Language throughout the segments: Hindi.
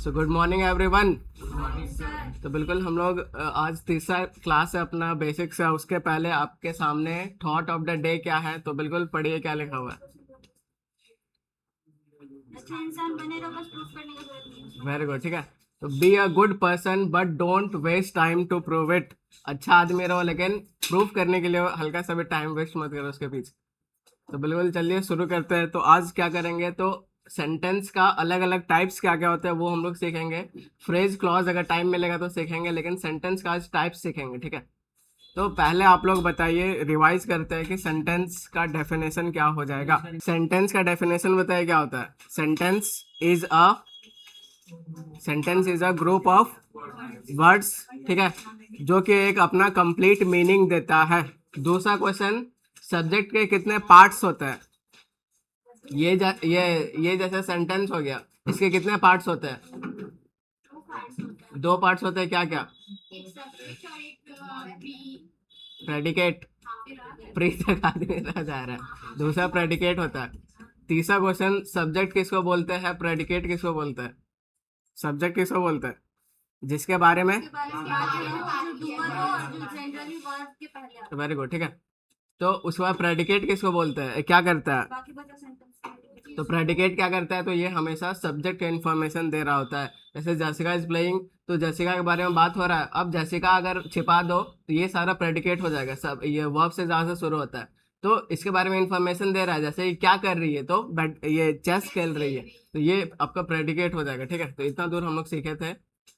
So good morning everyone. तो बिल्कुल हम लोग आज तीसरा क्लास है अपना बेसिक्स है। उसके पहले आपके सामने थॉट ऑफ द डे क्या है, तो बिल्कुल पढ़िए क्या लिखा हुआ है। अच्छा इंसान बने रहो, बस प्रूफ करने का जरूरत नहीं है। वेरी गुड, ठीक है। तो be a good person but don't waste time to prove it. अच्छा आदमी रहो लेकिन प्रूव करने के लिए हल्का सा भी टाइम वेस्ट मत करो उसके पीछे। तो बिल्कुल चलिए शुरू करते हैं। तो आज क्या करेंगे, तो सेंटेंस का अलग अलग टाइप्स क्या क्या होते हैं वो हम लोग सीखेंगे। फ्रेज क्लॉज अगर टाइम मिलेगा तो सीखेंगे, लेकिन सेंटेंस का आज टाइप्स सीखेंगे, ठीक है। तो पहले आप लोग बताइए, रिवाइज करते हैं कि सेंटेंस का डेफिनेशन क्या हो जाएगा। सेंटेंस का डेफिनेशन बताइए क्या होता है। Sentence is a group of words, ठीक है, जो कि एक अपना कंप्लीट मीनिंग देता है। दूसरा क्वेश्चन, सब्जेक्ट के कितने पार्ट्स होते हैं। ये जैसे सेंटेंस हो गया, इसके कितने पार्ट्स होते हैं। दो पार्ट्स होते हैं, क्या क्या। एक सब्जेक्ट और एक प्रेडिकेट। प्री तक आदमी रह जा रहा है। दूसरा प्रेडिकेट होता है। तीसरा क्वेश्चन, सब्जेक्ट किसको बोलते हैं, प्रेडिकेट किसको बोलते हैं। सब्जेक्ट किसको बोलते हैं, जिसके बारे में। के बारे में बात करें जो डूअर हो और जो जनरली वर्ब के पहले आता वेरी गुड, ठीक है। तो उसके बाद प्रेडिकेट किसको बोलते हैं, क्या करता है। है। बाकी बचा सेंटेंस तो प्रेडिकेट क्या करता है, तो ये हमेशा सब्जेक्ट का इन्फॉर्मेशन दे रहा होता है। जैसे जैसिका इज प्लेइंग, तो जैसिका के बारे में बात हो रहा है। अब जैसिका अगर छिपा दो तो ये सारा प्रेडिकेट हो जाएगा, सब ये वर्ब से ज्यादा शुरू होता है। तो इसके बारे में इंफॉर्मेशन दे रहा है, जैसे ये क्या कर रही है, तो ये चेस खेल रही है, तो ये आपका प्रेडिकेट हो जाएगा, ठीक है। तो इतना दूर हम लोग सीखे थे।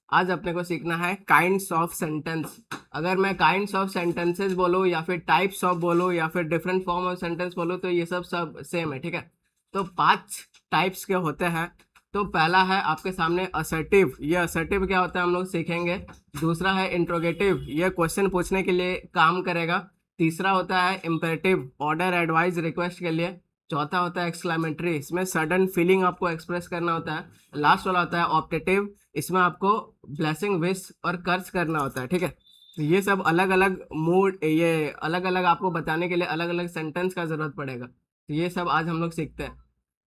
आज अपने को सीखना है काइंड्स ऑफ सेंटेंस। अगर मैं काइंड्स ऑफ सेंटेंसेस बोलूँ या फिर टाइप्स ऑफ बोलूँ या फिर डिफरेंट फॉर्म ऑफ सेंटेंस बोलूँ, तो ये सब सेम है, ठीक है। तो 5 टाइप्स के होते हैं। तो पहला है आपके सामने असर्टिव। ये असर्टिव क्या होता है हम लोग सीखेंगे। दूसरा है इंट्रोगेटिव, ये क्वेश्चन पूछने के लिए काम करेगा। तीसरा होता है इम्पेरेटिव, ऑर्डर एडवाइस रिक्वेस्ट के लिए। चौथा होता है एक्सक्लेमेटरी, इसमें सडन फीलिंग आपको एक्सप्रेस करना होता है। लास्ट वाला होता है ऑप्टेटिव, इसमें आपको ब्लेसिंग विश और कर्ज करना होता है, ठीक है। तो ये सब अलग अलग मूड, ये अलग अलग आपको बताने के लिए अलग अलग सेंटेंस का जरूरत पड़ेगा। तो ये सब आज हम लोग सीखते हैं।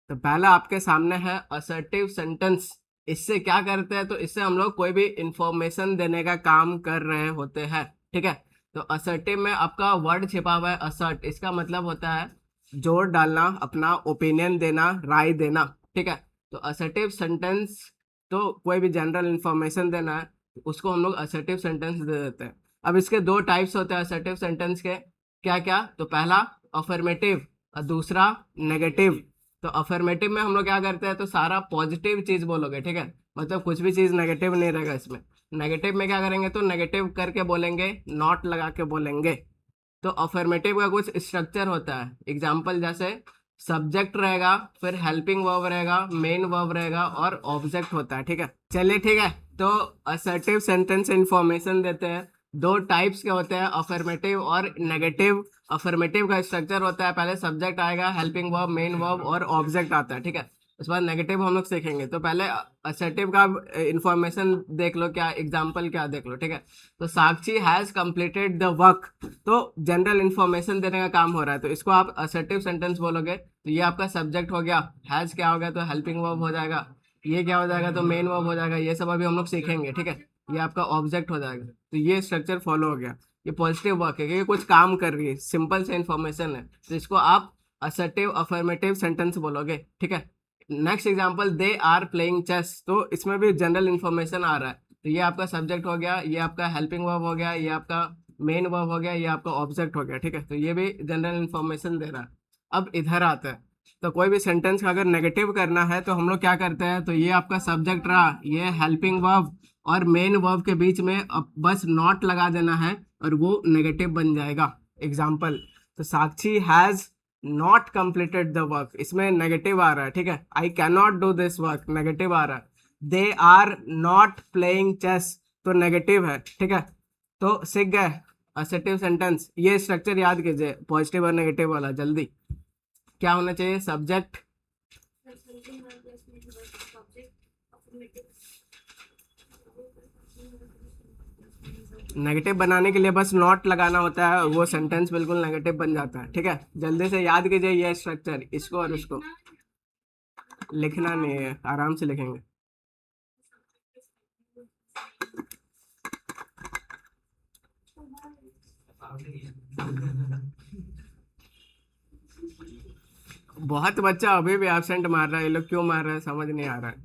तो पहला आपके सामने है असर्टिव सेंटेंस। इससे क्या करते हैं, तो इससे हम लोग कोई भी इंफॉर्मेशन देने का काम कर रहे होते हैं, ठीक है। तो असर्टिव में आपका वर्ड छिपा हुआ है असर्ट, इसका मतलब होता है जोर डालना, अपना ओपिनियन देना, राय देना, ठीक है। तो असर्टिव सेंटेंस, तो कोई भी जनरल इंफॉर्मेशन देना है, उसको हम लोग असर्टिव सेंटेंस दे देते हैं। अब इसके दो टाइप्स होते हैं असर्टिव सेंटेंस के, क्या क्या। तो पहला अफर्मेटिव और दूसरा नेगेटिव। तो अफर्मेटिव में हम लोग क्या करते हैं, तो सारा पॉजिटिव चीज बोलोगे, ठीक है। मतलब कुछ भी चीज नेगेटिव नहीं रहेगा इसमें। नेगेटिव में क्या करेंगे, तो नेगेटिव करके बोलेंगे, नॉट लगा के बोलेंगे। तो अफर्मेटिव का कुछ स्ट्रक्चर होता है। एग्जाम्पल जैसे सब्जेक्ट रहेगा, फिर हेल्पिंग वर्ब रहेगा, मेन वर्ब रहेगा और ऑब्जेक्ट होता है, ठीक है। चलिए ठीक है। तो असर्टिव सेंटेंस इंफॉर्मेशन देते हैं। दो टाइप्स के होते हैं, अफर्मेटिव और नेगेटिव। अफर्मेटिव का स्ट्रक्चर होता है, पहले सब्जेक्ट आएगा, हेल्पिंग वर्ब, मेन वर्ब और ऑब्जेक्ट आता है, ठीक है। उसके बाद नेगेटिव हम लोग सीखेंगे। तो पहले असर्टिव का इंफॉर्मेशन देख लो, क्या एग्जाम्पल क्या देख लो, ठीक है। तो Sakshi has completed the work, तो जनरल इंफॉर्मेशन देने का काम हो रहा है, तो इसको आप असर्टिव सेंटेंस बोलोगे। तो ये आपका सब्जेक्ट हो गया, हैज क्या हो गया, तो हेल्पिंग वर्ब हो जाएगा। ये क्या हो जाएगा, तो मेन वर्ब हो जाएगा। ये सब अभी हम लोग सीखेंगे, ठीक है। ये आपका ऑब्जेक्ट हो जाएगा। तो ये स्ट्रक्चर फॉलो हो गया। ये पॉजिटिव वर्क है, क्योंकि कुछ काम कर रही है, सिंपल से इंफॉर्मेशन है, तो इसको आप असर्टिव अफर्मेटिव सेंटेंस बोलोगे, ठीक है। Next example, they are playing chess, तो इसमें भी जनरल इंफॉर्मेशन आ रहा है। तो ये आपका सब्जेक्ट हो गया, ये आपका हेल्पिंग वर्ब हो गया, ये आपका मेन वर्ब हो गया, ये आपका ऑब्जेक्ट हो गया, ठीक है। तो ये भी जनरल इंफॉर्मेशन दे रहा है। अब इधर आता है, तो कोई भी सेंटेंस का अगर नेगेटिव करना है तो हम लोग क्या करते हैं, तो ये आपका सब्जेक्ट रहा, ये हेल्पिंग वर्ब और मेन वर्ब के बीच में अब बस नॉट लगा देना है और वो नेगेटिव बन जाएगा। एग्जाम्पल, तो Sakshi has not completed the work, इसमें नेगेटिव आ रहा है, ठीक है। I can not do this work, negative आ रहा है। They are not playing chess, तो नेगेटिव है, ठीक है। तो सीख गए असर्टिव सेंटेंस। ये स्ट्रक्चर याद कीजिए, पॉजिटिव और नेगेटिव वाला। जल्दी क्या होना चाहिए, सब्जेक्ट, नेगेटिव बनाने के लिए बस नॉट लगाना होता है, वो सेंटेंस बिल्कुल नेगेटिव बन जाता है, ठीक है। जल्दी से याद कीजिए ये स्ट्रक्चर, इसको और इसको। लिखना नहीं है, आराम से लिखेंगे। बहुत बच्चा अभी भी एब्सेंट मार रहा है, ये लोग क्यों मार रहे हैं समझ नहीं आ रहा है।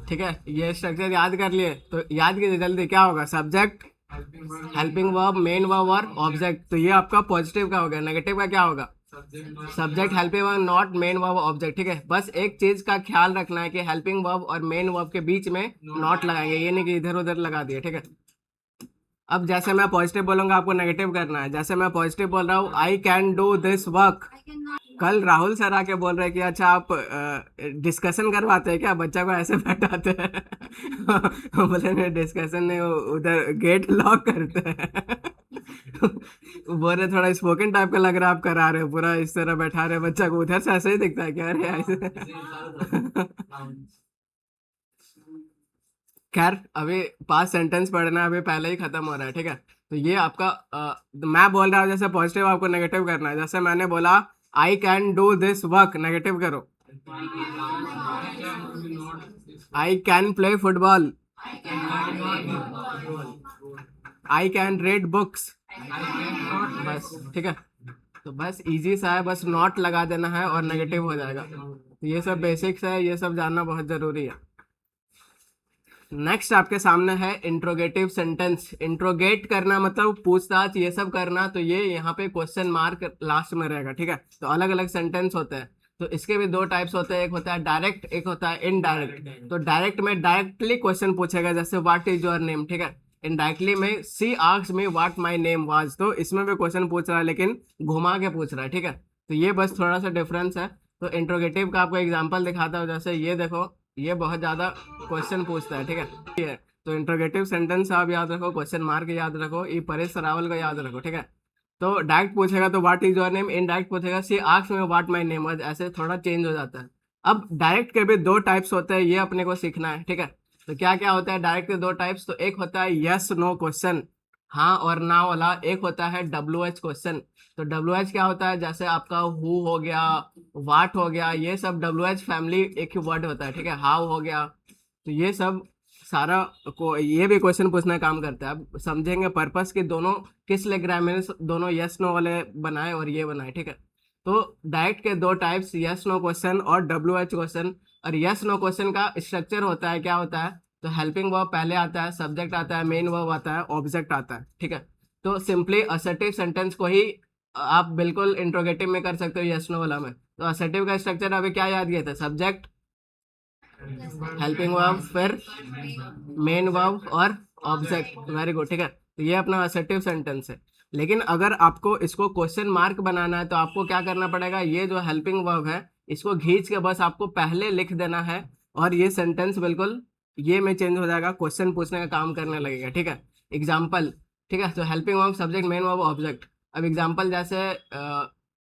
ठीक है, ये स्ट्रक्चर याद कर लिए तो याद कीजिए जल्दी, क्या होगा, subject, helping verb, main verb और ऑब्जेक्ट। तो ये आपका पॉजिटिव का हो गया। नेगेटिव का क्या होगा, subject, helping verb, not main verb, object. ठीक है, बस एक चीज का ख्याल रखना है कि हेल्पिंग वर्ब और मेन वर्ब के बीच में नॉट लगाएंगे, ये नहीं कि इधर उधर लगा दिए। ठीक है, अब जैसे मैं पॉजिटिव बोलूंगा आपको नेगेटिव करना है। जैसे मैं पॉजिटिव बोल रहा हूँ, आई can do this work. I cannot. कल राहुल सर आके बोल रहे हैं कि अच्छा आप डिस्कशन करवाते हैं क्या, बच्चा को ऐसे बैठाते हैं। बोले नहीं डिस्कशन नहीं, उधर गेट लॉक करते हैं। बोल रहे थोड़ा स्पोकन टाइप का लग रहा है आप करा रहे हो, पूरा इस तरह बैठा रहे हैं बच्चा को, उधर से ऐसे ही दिखता है क्या, अरे ऐसे। खैर अभी पास सेंटेंस पढ़ना अभी पहले ही खत्म हो रहा है। ठीक है, तो ये आपका मैं बोल रहा हूँ जैसे पॉजिटिव आपको नेगेटिव करना है। जैसे मैंने बोला I can do this work, negative करो, I can play football, I can read books. बस ठीक है, तो बस इजी सा है, बस नॉट लगा देना है और नेगेटिव हो जाएगा। तो ये सब बेसिक्स है, ये सब जानना बहुत जरूरी है। नेक्स्ट आपके सामने है इंट्रोगेटिव सेंटेंस। इंट्रोगेट करना मतलब पूछताछ, ये सब करना, तो ये यहाँ पे क्वेश्चन मार्क लास्ट में रहेगा। ठीक है, तो अलग अलग सेंटेंस होते हैं, तो इसके भी दो टाइप्स होते हैं, एक होता है डायरेक्ट, एक होता है इनडायरेक्ट। तो डायरेक्ट में डायरेक्टली क्वेश्चन पूछेगा, जैसे व्हाट इज योर नेम। ठीक है, इनडायरेक्टली में she asks me what my name was, तो इसमें भी क्वेश्चन पूछ रहा है लेकिन घुमा के पूछ रहा है। ठीक है, तो ये बस थोड़ा सा डिफरेंस है। तो इंट्रोगेटिव का आपको एग्जाम्पल दिखाता हूँ, जैसे ये देखो, ये बहुत ज्यादा क्वेश्चन पूछता है। ठीक है, तो इंट्रोगेटिव सेंटेंस आप याद रखो, क्वेश्चन मार्क याद रखो, ये परेश रावल को याद रखो। ठीक है, तो डायरेक्ट पूछेगा तो what is your name, indirect पूछेगा she asks me what my name was, ऐसे थोड़ा चेंज हो जाता है। अब डायरेक्ट के भी दो टाइप्स होते हैं, ये अपने को सीखना है। ठीक है, तो क्या क्या होता है डायरेक्ट के दो टाइप्स, तो एक होता है यस नो क्वेश्चन, हाँ और ना वाला। एक होता है WH क्वेश्चन। तो WH क्या होता है, जैसे आपका हु हो गया, वाट हो गया, ये सब WH फैमिली एक ही वर्ड होता है। ठीक है, हाउ हो गया, तो ये सब सारा को ये भी क्वेश्चन पूछने का काम करता है। अब समझेंगे पर्पस कि दोनों किस लिए ग्रामर दोनों यस नो वाले बनाए और ये बनाए। ठीक है, तो डायरेक्ट के दो टाइप्स, यस नो क्वेश्चन और WH क्वेश्चन। और यस नो क्वेश्चन का स्ट्रक्चर होता है, क्या होता है, तो हेल्पिंग वर्ब पहले आता है, सब्जेक्ट आता है, मेन वर्ब आता है, ऑब्जेक्ट आता है। ठीक है, तो सिंपली असर्टिव सेंटेंस को ही आप बिल्कुल इंट्रोगेटिव में कर सकते हो यस नो वाला में। तो असर्टिव का स्ट्रक्चर अभी क्या याद किया था, सब्जेक्ट, हेल्पिंग वर्ब, फिर मेन वर्ब और ऑब्जेक्ट। Very good. ठीक है, तो ये अपना असर्टिव सेंटेंस है। लेकिन अगर आपको इसको क्वेश्चन मार्क बनाना है तो आपको क्या करना पड़ेगा, ये जो हेल्पिंग वर्ब है इसको खींच के बस आपको पहले लिख देना है और ये सेंटेंस बिल्कुल ये में चेंज हो जाएगा, क्वेश्चन पूछने का काम करने लगेगा। ठीक है, एग्जाम्पल। ठीक है, तो helping verb, subject, main verb, object. अब एग्जाम्पल जैसे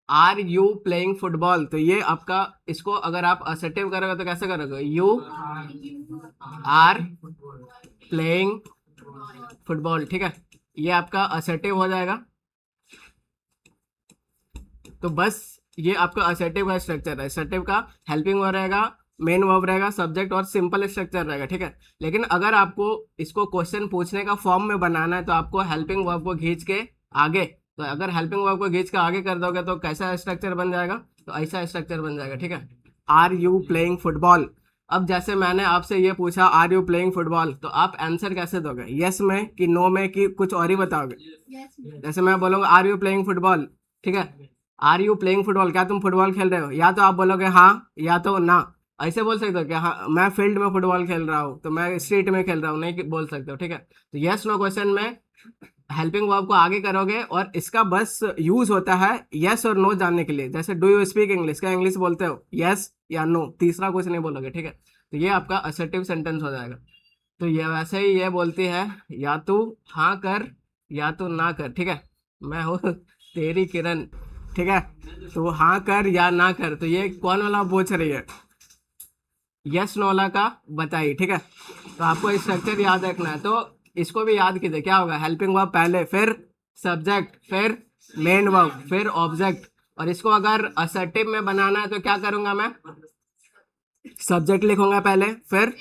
आर यू प्लेइंग फुटबॉल, तो ये आपका, इसको अगर आप असर्टिव करोगे तो कैसे करोगे, यू आर प्लेइंग फुटबॉल। ठीक है, ये आपका असर्टिव हो जाएगा। तो बस ये आपका असर्टिव का स्ट्रक्चर है। असर्टिव का हेल्पिंग वर्ब रहेगा, मेन वर्ब रहेगा, सब्जेक्ट और सिंपल स्ट्रक्चर रहेगा। ठीक है, लेकिन अगर आपको इसको क्वेश्चन पूछने का फॉर्म में बनाना है तो आपको हेल्पिंग वर्ब को खींच के आगे, तो अगर हेल्पिंग वर्ब को खींच के आगे कर दोगे तो कैसा स्ट्रक्चर बन जाएगा, तो ऐसा स्ट्रक्चर बन जाएगा। ठीक है, आर यू प्लेइंग फुटबॉल। अब जैसे मैंने आपसे ये पूछा आर यू प्लेइंग फुटबॉल, तो आप आंसर कैसे दोगे, यस में कि नो में कि कुछ और ही बताओगे। Yes. जैसे मैं बोलूंगा आर यू प्लेइंग फुटबॉल, ठीक है, आर यू प्लेइंग फुटबॉल, क्या तुम फुटबॉल खेल रहे हो, या तो आप बोलोगे हाँ या तो ना। ऐसे बोल सकते हो कि हाँ मैं फील्ड में फुटबॉल खेल रहा हूँ, तो मैं स्ट्रीट में खेल रहा हूँ, नहीं बोल सकते हो। ठीक है, तो यस नो क्वेश्चन में हेल्पिंग वर्ब को आगे करोगे और इसका बस यूज होता है यस और नो जानने के लिए। जैसे डू यू स्पीक इंग्लिश, क्या इंग्लिश बोलते हो, यस या नो, तीसरा कुछ नहीं बोलोगे, ठीक है। तो ये आपका असर्टिव सेंटेंस हो जाएगा। तो ये वैसे ही ये बोलती है या तू हाँ कर या तू ना कर, ठीक है। मैं हूँ तेरी किरण, ठीक है। तो हाँ कर या ना कर, तो ये कौन वाला पूछ रही है, यस नो वाला का बताइए, ठीक है। तो आपको स्ट्रक्चर याद रखना है, तो इसको भी याद कीजिए। क्या होगा, हेल्पिंग वर्ब पहले, फिर सब्जेक्ट, फिर मेन वर्ब, फिर ऑब्जेक्ट। और इसको अगर असर्टिव में बनाना है तो क्या करूंगा मैं, सब्जेक्ट लिखूंगा पहले, फिर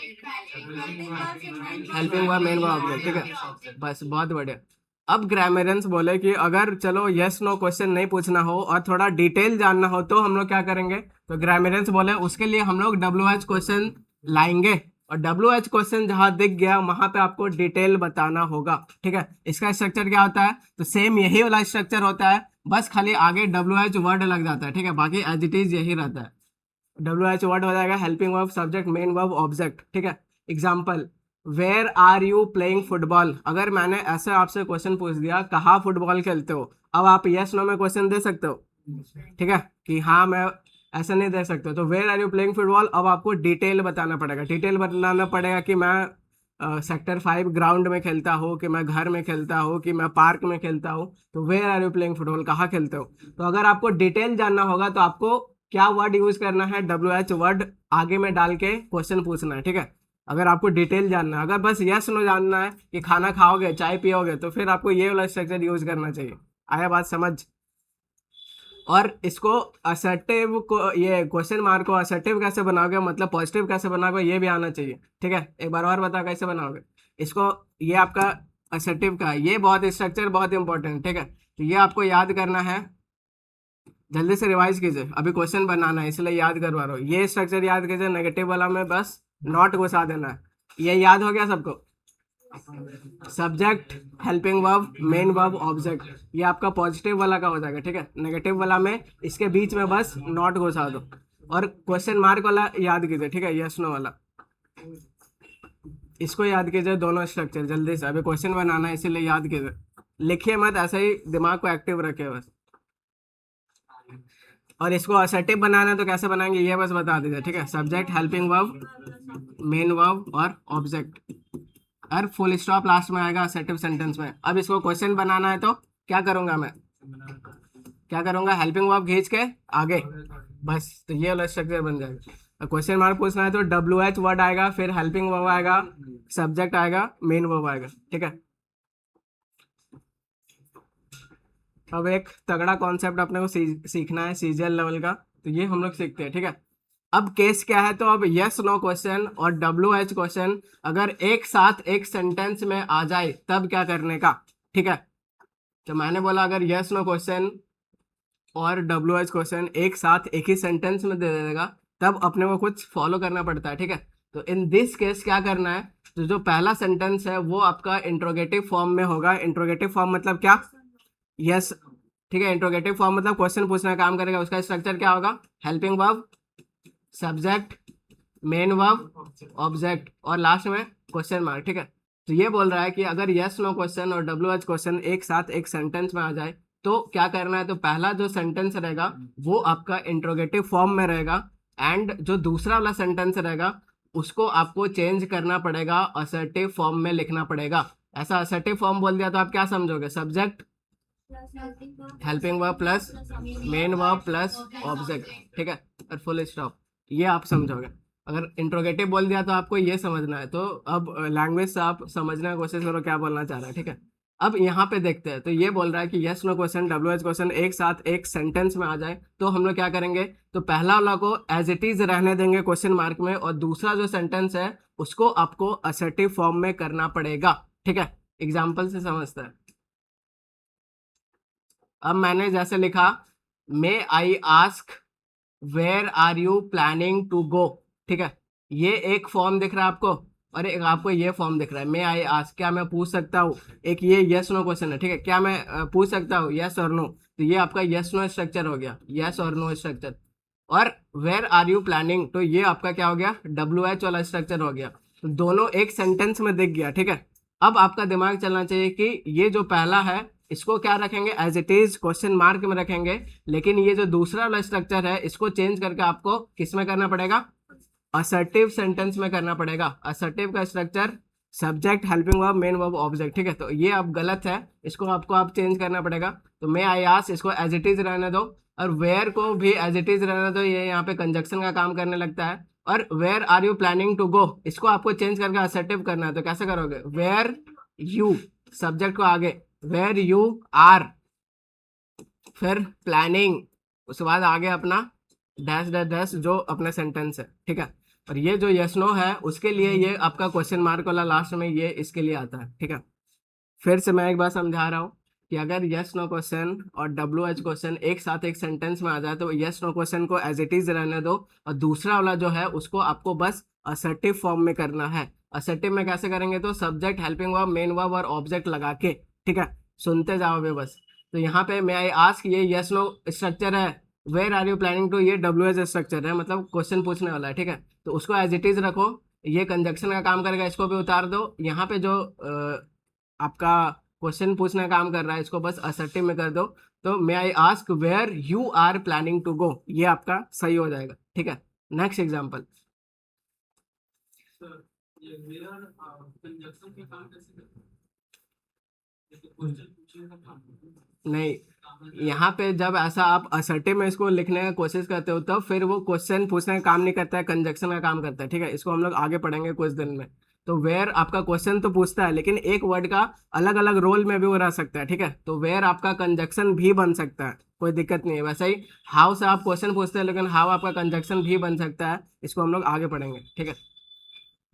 helping verb, main verb, object, ठीक है। बस बहुत बढ़िया। अब ग्रामरियंस बोले कि अगर चलो यस नो क्वेश्चन नहीं पूछना हो और थोड़ा डिटेल जानना हो तो हम लोग क्या करेंगे, तो ग्रामरियंस बोले उसके लिए हम लोग WH क्वेश्चन लाएंगे। और WH क्वेश्चन जहां दिख गया वहां पे आपको डिटेल बताना होगा, ठीक है। इसका स्ट्रक्चर क्या होता है, तो सेम यही वाला स्ट्रक्चर होता है, बस खाली आगे WH वर्ड लग जाता है, ठीक है। बाकी एज इट इज यही रहता है। WH वर्ड हो जाएगा helping verb, subject, main verb, object, ठीक है। Example, where are you playing football. अगर मैंने ऐसे आपसे क्वेश्चन पूछ दिया कहाँ फुटबॉल खेलते हो, अब आप यस नो में क्वेश्चन दे सकते हो, ठीक है, कि हाँ मैं, ऐसा नहीं दे सकते। तो where are you playing football, अब आपको डिटेल बताना पड़ेगा। डिटेल बताना पड़ेगा कि मैं सेक्टर 5 ग्राउंड में खेलता हूँ, कि मैं घर में खेलता हूँ, कि मैं पार्क में खेलता हूँ। तो where are you playing football, कहाँ खेलते हो। तो अगर आपको डिटेल जानना होगा तो आपको क्या वर्ड यूज करना है, WH वर्ड आगे में डाल के क्वेश्चन पूछना है, ठीक है। अगर आपको डिटेल जानना है, अगर बस यस नो जानना है कि खाना खाओगे, चाय पियोगे, तो फिर आपको ये वाला स्ट्रक्चर यूज करना चाहिए। आया बात समझ। और इसको असर्टिव को, ये क्वेश्चन मार्क को असर्टिव कैसे बनाओगे, मतलब पॉजिटिव कैसे बनाओगे, ये भी आना चाहिए, ठीक है। एक बार और बताओ कैसे बनाओगे इसको। ये आपका असर्टिव का, ये बहुत स्ट्रक्चर बहुत इंपॉर्टेंट, ठीक है। तो ये आपको याद करना है, जल्दी से रिवाइज कीजिए, अभी क्वेश्चन बनाना है इसलिए याद करवा रहा हूँ। ये स्ट्रक्चर याद कीजिए, नेगेटिव वाला में बस नॉट घुसा देना है। ये याद हो गया सबको, subject, helping verb, main verb, object. ये आपका पॉजिटिव वाला का हो जाएगा, ठीक है। नेगेटिव वाला में इसके बीच में बस नॉट घुसा दो। और क्वेश्चन मार्क वाला याद कीजिए, ठीक है, यस नो वाला, इसको याद कीजिए। दोनों स्ट्रक्चर जल्दी से, अभी क्वेश्चन बनाना है इसीलिए याद कीजिए, लिखिए मत, ऐसे ही दिमाग को एक्टिव रखिए बस। और इसको असर्टिव बनाना है तो कैसे बनाएंगे ये बस बता दीजिए, ठीक है। Subject, helping verb, main verb और ऑब्जेक्ट, और फुल स्टॉप लास्ट में आएगा असर्टिव सेंटेंस में। अब इसको क्वेश्चन बनाना है तो क्या करूंगा मैं, क्या करूंगा, हेल्पिंग वर्ब खींच के आगे, बस। तो ये वाला स्ट्रक्चर बन जाएगा। क्वेश्चन मार्क पूछना है तो WH वर्ड आएगा, फिर हेल्पिंग वर्ब आएगा, सब्जेक्ट आएगा, मेन वर्ब आएगा, ठीक है। अब एक तगड़ा कॉन्सेप्ट अपने को सीखना है सीजीएल लेवल का, तो ये हम लोग सीखते हैं, ठीक है। अब केस क्या है, तो अब यस नो क्वेश्चन और WH क्वेश्चन अगर एक साथ एक सेंटेंस में आ जाए तब क्या करने का, ठीक है। तो मैंने बोला अगर यस नो क्वेश्चन और WH क्वेश्चन एक साथ एक ही सेंटेंस में दे देगा तब अपने को कुछ फॉलो करना पड़ता है, ठीक है। तो इन दिस केस क्या करना है, तो जो पहला सेंटेंस है वो आपका इंट्रोगेटिव फॉर्म में होगा। इंट्रोगेटिव फॉर्म मतलब क्या, यस, ठीक है। इंट्रोगेटिव फॉर्म मतलब क्वेश्चन पूछने का काम करेगा। उसका स्ट्रक्चर क्या होगा, helping verb, subject, main verb, object और लास्ट में क्वेश्चन मार्क, ठीक है। तो ये बोल रहा है कि अगर यस नो क्वेश्चन और WH क्वेश्चन एक साथ एक सेंटेंस में आ जाए तो क्या करना है, तो पहला जो सेंटेंस रहेगा वो आपका इंट्रोगेटिव फॉर्म में रहेगा, एंड जो दूसरा वाला सेंटेंस रहेगा उसको आपको चेंज करना पड़ेगा, असर्टिव फॉर्म में लिखना पड़ेगा। ऐसा असर्टिव फॉर्म बोल दिया तो आप क्या समझोगे, subject, helping verb plus main verb plus object, ठीक है, और फुल स्टॉप, ये आप समझोगे। अगर इंट्रोगेटिव बोल दिया तो आपको ये समझना है। तो अब लैंग्वेज से आप समझने की कोशिश करो क्या बोलना चाह रहा है, ठीक है। अब यहाँ पे देखते हैं, तो ये बोल रहा है कि yes no question, WH question एक साथ एक सेंटेंस में आ जाए तो हम लोग क्या करेंगे, तो पहला वाला को एज इट इज रहने देंगे क्वेश्चन मार्क में, और दूसरा जो सेंटेंस है उसको आपको असर्टिव फॉर्म में करना पड़ेगा, ठीक है। एग्जाम्पल से समझते हैं। अब मैंने जैसे लिखा, may I ask where are you planning to go, ठीक है। ये एक फॉर्म दिख रहा है आपको, और एक आपको ये फॉर्म दिख रहा है, मे आई आस्क, क्या मैं पूछ सकता हूँ। एक ये यस नो क्वेश्चन है, ठीक है, क्या मैं पूछ सकता हूँ, यस और नो। तो ये आपका यस नो स्ट्रक्चर हो गया, यस और नो स्ट्रक्चर। और वेयर आर यू प्लानिंग, तो ये आपका क्या हो गया, WH वाला स्ट्रक्चर हो गया। तो दोनों एक सेंटेंस में दिख गया, ठीक है। अब आपका दिमाग चलना चाहिए कि ये जो पहला है इसको क्या रखेंगे, as it is question mark में रखेंगे, लेकिन ये जो दूसरा वाला स्ट्रक्चर है इसको चेंज करके आपको किस में करना पड़ेगा, असर्टिव सेंटेंस में करना पड़ेगा। असर्टिव का structure subject, helping verb, main verb, object, ठीक है। तो ये अब गलत है, इसको आपको आप चेंज करना पड़ेगा। तो मे आई आस्क इसको एज इट इज रहने दो, और वेयर को भी एज इट इज रहने दो, ये यहाँ पे कंजक्शन का काम करने लगता है। और where are you planning to go, इसको आपको चेंज करके असर्टिव करना है। तो कैसे करोगे, वेयर यू, सब्जेक्ट को आगे, वेयर यू आर, फिर प्लानिंग, उसके बाद आगे अपना डैश डैश डैश जो अपना सेंटेंस है, ठीक है। और ये जो यस नो है उसके लिए ये आपका क्वेश्चन मार्क वाला लास्ट में ये इसके लिए आता है, ठीक है। फिर से मैं एक बार समझा रहा हूँ कि अगर यस नो क्वेश्चन और डब्ल्यू एच क्वेश्चन एक साथ एक सेंटेंस में आ जाए तो यस नो क्वेश्चन को एज इट इज रहने दो, और दूसरा वाला जो है उसको आपको बस असर्टिव फॉर्म में करना है। असर्टिव में कैसे करेंगे, तो subject, helping verb, main verb और ऑब्जेक्ट लगा के, ठीक है। सुनते जाओगे बस। तो यहाँ पे मैं आई आस्क ये यस नो स्ट्रक्चर है, where are you planning to ये डब्ल्यू एच स्ट्रक्चर है, मतलब क्वेश्चन पूछने वाला है, ठीक है। तो उसको एज इट इज रखो, ये कंजक्शन का काम करेगा, इसको भी उतार दो। यहाँ पे जो आपका क्वेश्चन पूछने का काम कर रहा है इसको बस असर्टिव में कर दो। तो may I ask where you are planning to go, ये आपका सही हो जाएगा, ठीक है। नेक्स्ट एग्जांपल, नहीं, यहाँ पे जब ऐसा आप असर्टिव में इसको लिखने का कोशिश करते हो तब फिर वो क्वेश्चन पूछने का काम नहीं करता है, कंजक्शन का काम करता है, ठीक है। इसको हम लोग आगे पढ़ेंगे कुछ दिन में। तो वेयर आपका क्वेश्चन तो पूछता है, लेकिन एक वर्ड का अलग अलग रोल में भी वो रह सकता है, ठीक है। तो वेयर आपका कंजक्शन भी बन सकता है, कोई दिक्कत नहीं है। वैसे ही हाउ से आप क्वेश्चन पूछते हैं, लेकिन हाउ आपका कंजक्शन भी बन सकता है, इसको हम लोग आगे पढ़ेंगे, ठीक है।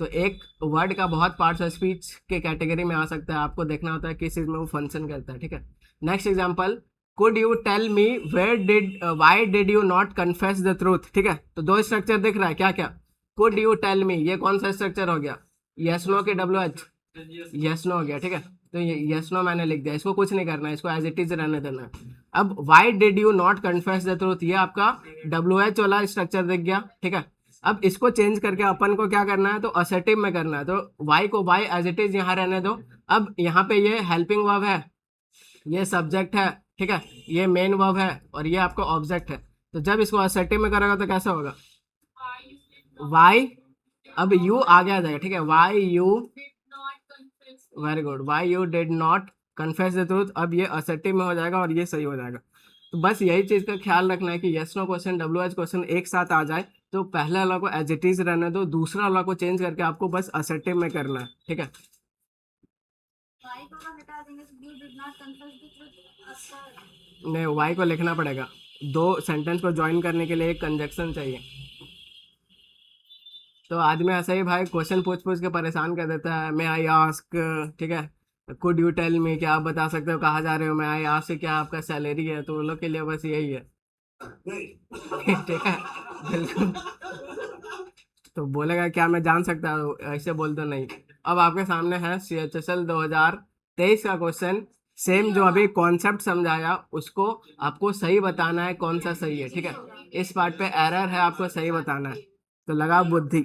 तो एक वर्ड का बहुत पार्ट्स ऑफ स्पीच के कैटेगरी में आ सकता है, आपको देखना होता है किस चीज में वो फंक्शन करता है, ठीक है। Next example, could you tell me why did you not confess the truth, ठीक है। तो दो स्ट्रक्चर दिख रहा है, क्या क्या, कुड यू टेल मी, ये कौन सा स्ट्रक्चर हो गया, यस नो के डब्ल्यू एच, यस नो हो गया, ठीक है। तो ये यस नो मैंने लिख दिया, इसको कुछ नहीं करना है, इसको एज इट इज रहने देना है। अब why did you not confess the truth, ये आपका डब्ल्यू एच वाला स्ट्रक्चर दिख गया, ठीक है। अब इसको चेंज करके अपन को क्या करना है, तो असर्टिव में करना है। तो वाई को वाई एज इट इज यहाँ रहने दो। अब यहाँ पे ये हेल्पिंग वर्ब है, ये सब्जेक्ट है, ठीक है, ये मेन वर्ब है, और ये आपका ऑब्जेक्ट है। तो जब इसको असर्टिव में करेगा तो कैसा होगा, वाई, अब यू आगे आ जाएगा, ठीक है, why you, very good, why you did not confess the truth, अब ये असर्टिव में हो जाएगा और ये सही हो जाएगा। तो बस यही चीज का ख्याल रखना है कि yes no question, W H question एक साथ आ जाए तो पहले वाला को एज इट इज रहने दो, दूसरा वाला को चेंज करके आपको बस असर्टिव में करना है, ठीक है। Why को अगर हटा देंगे तो you did not confess the truth आपका नहीं, वाई को लिखना पड़ेगा, दो सेंटेंस को ज्वाइन करने के लिए एक कंजक्शन चाहिए। तो आदमी ऐसा ही भाई क्वेश्चन पूछ पूछ के परेशान कर देता है, मैं आई आस्क, ठीक है, कुड यू टेल मी, क्या आप बता सकते हो कहाँ जा रहे हो, मैं आई आस्क से क्या आपका सैलरी है, तो उन लोग के लिए बस यही है ठीक है, बिल्कुल। तो बोलेगा क्या मैं जान सकता हूँ, ऐसे बोल दो नहीं। अब आपके सामने है CHSL 2023 का क्वेश्चन, सेम जो अभी कॉन्सेप्ट समझाया उसको आपको सही बताना है, कौन सा सही है, ठीक है। इस पार्ट पे एरर है, आपको सही बताना है, तो लगा बुद्धि।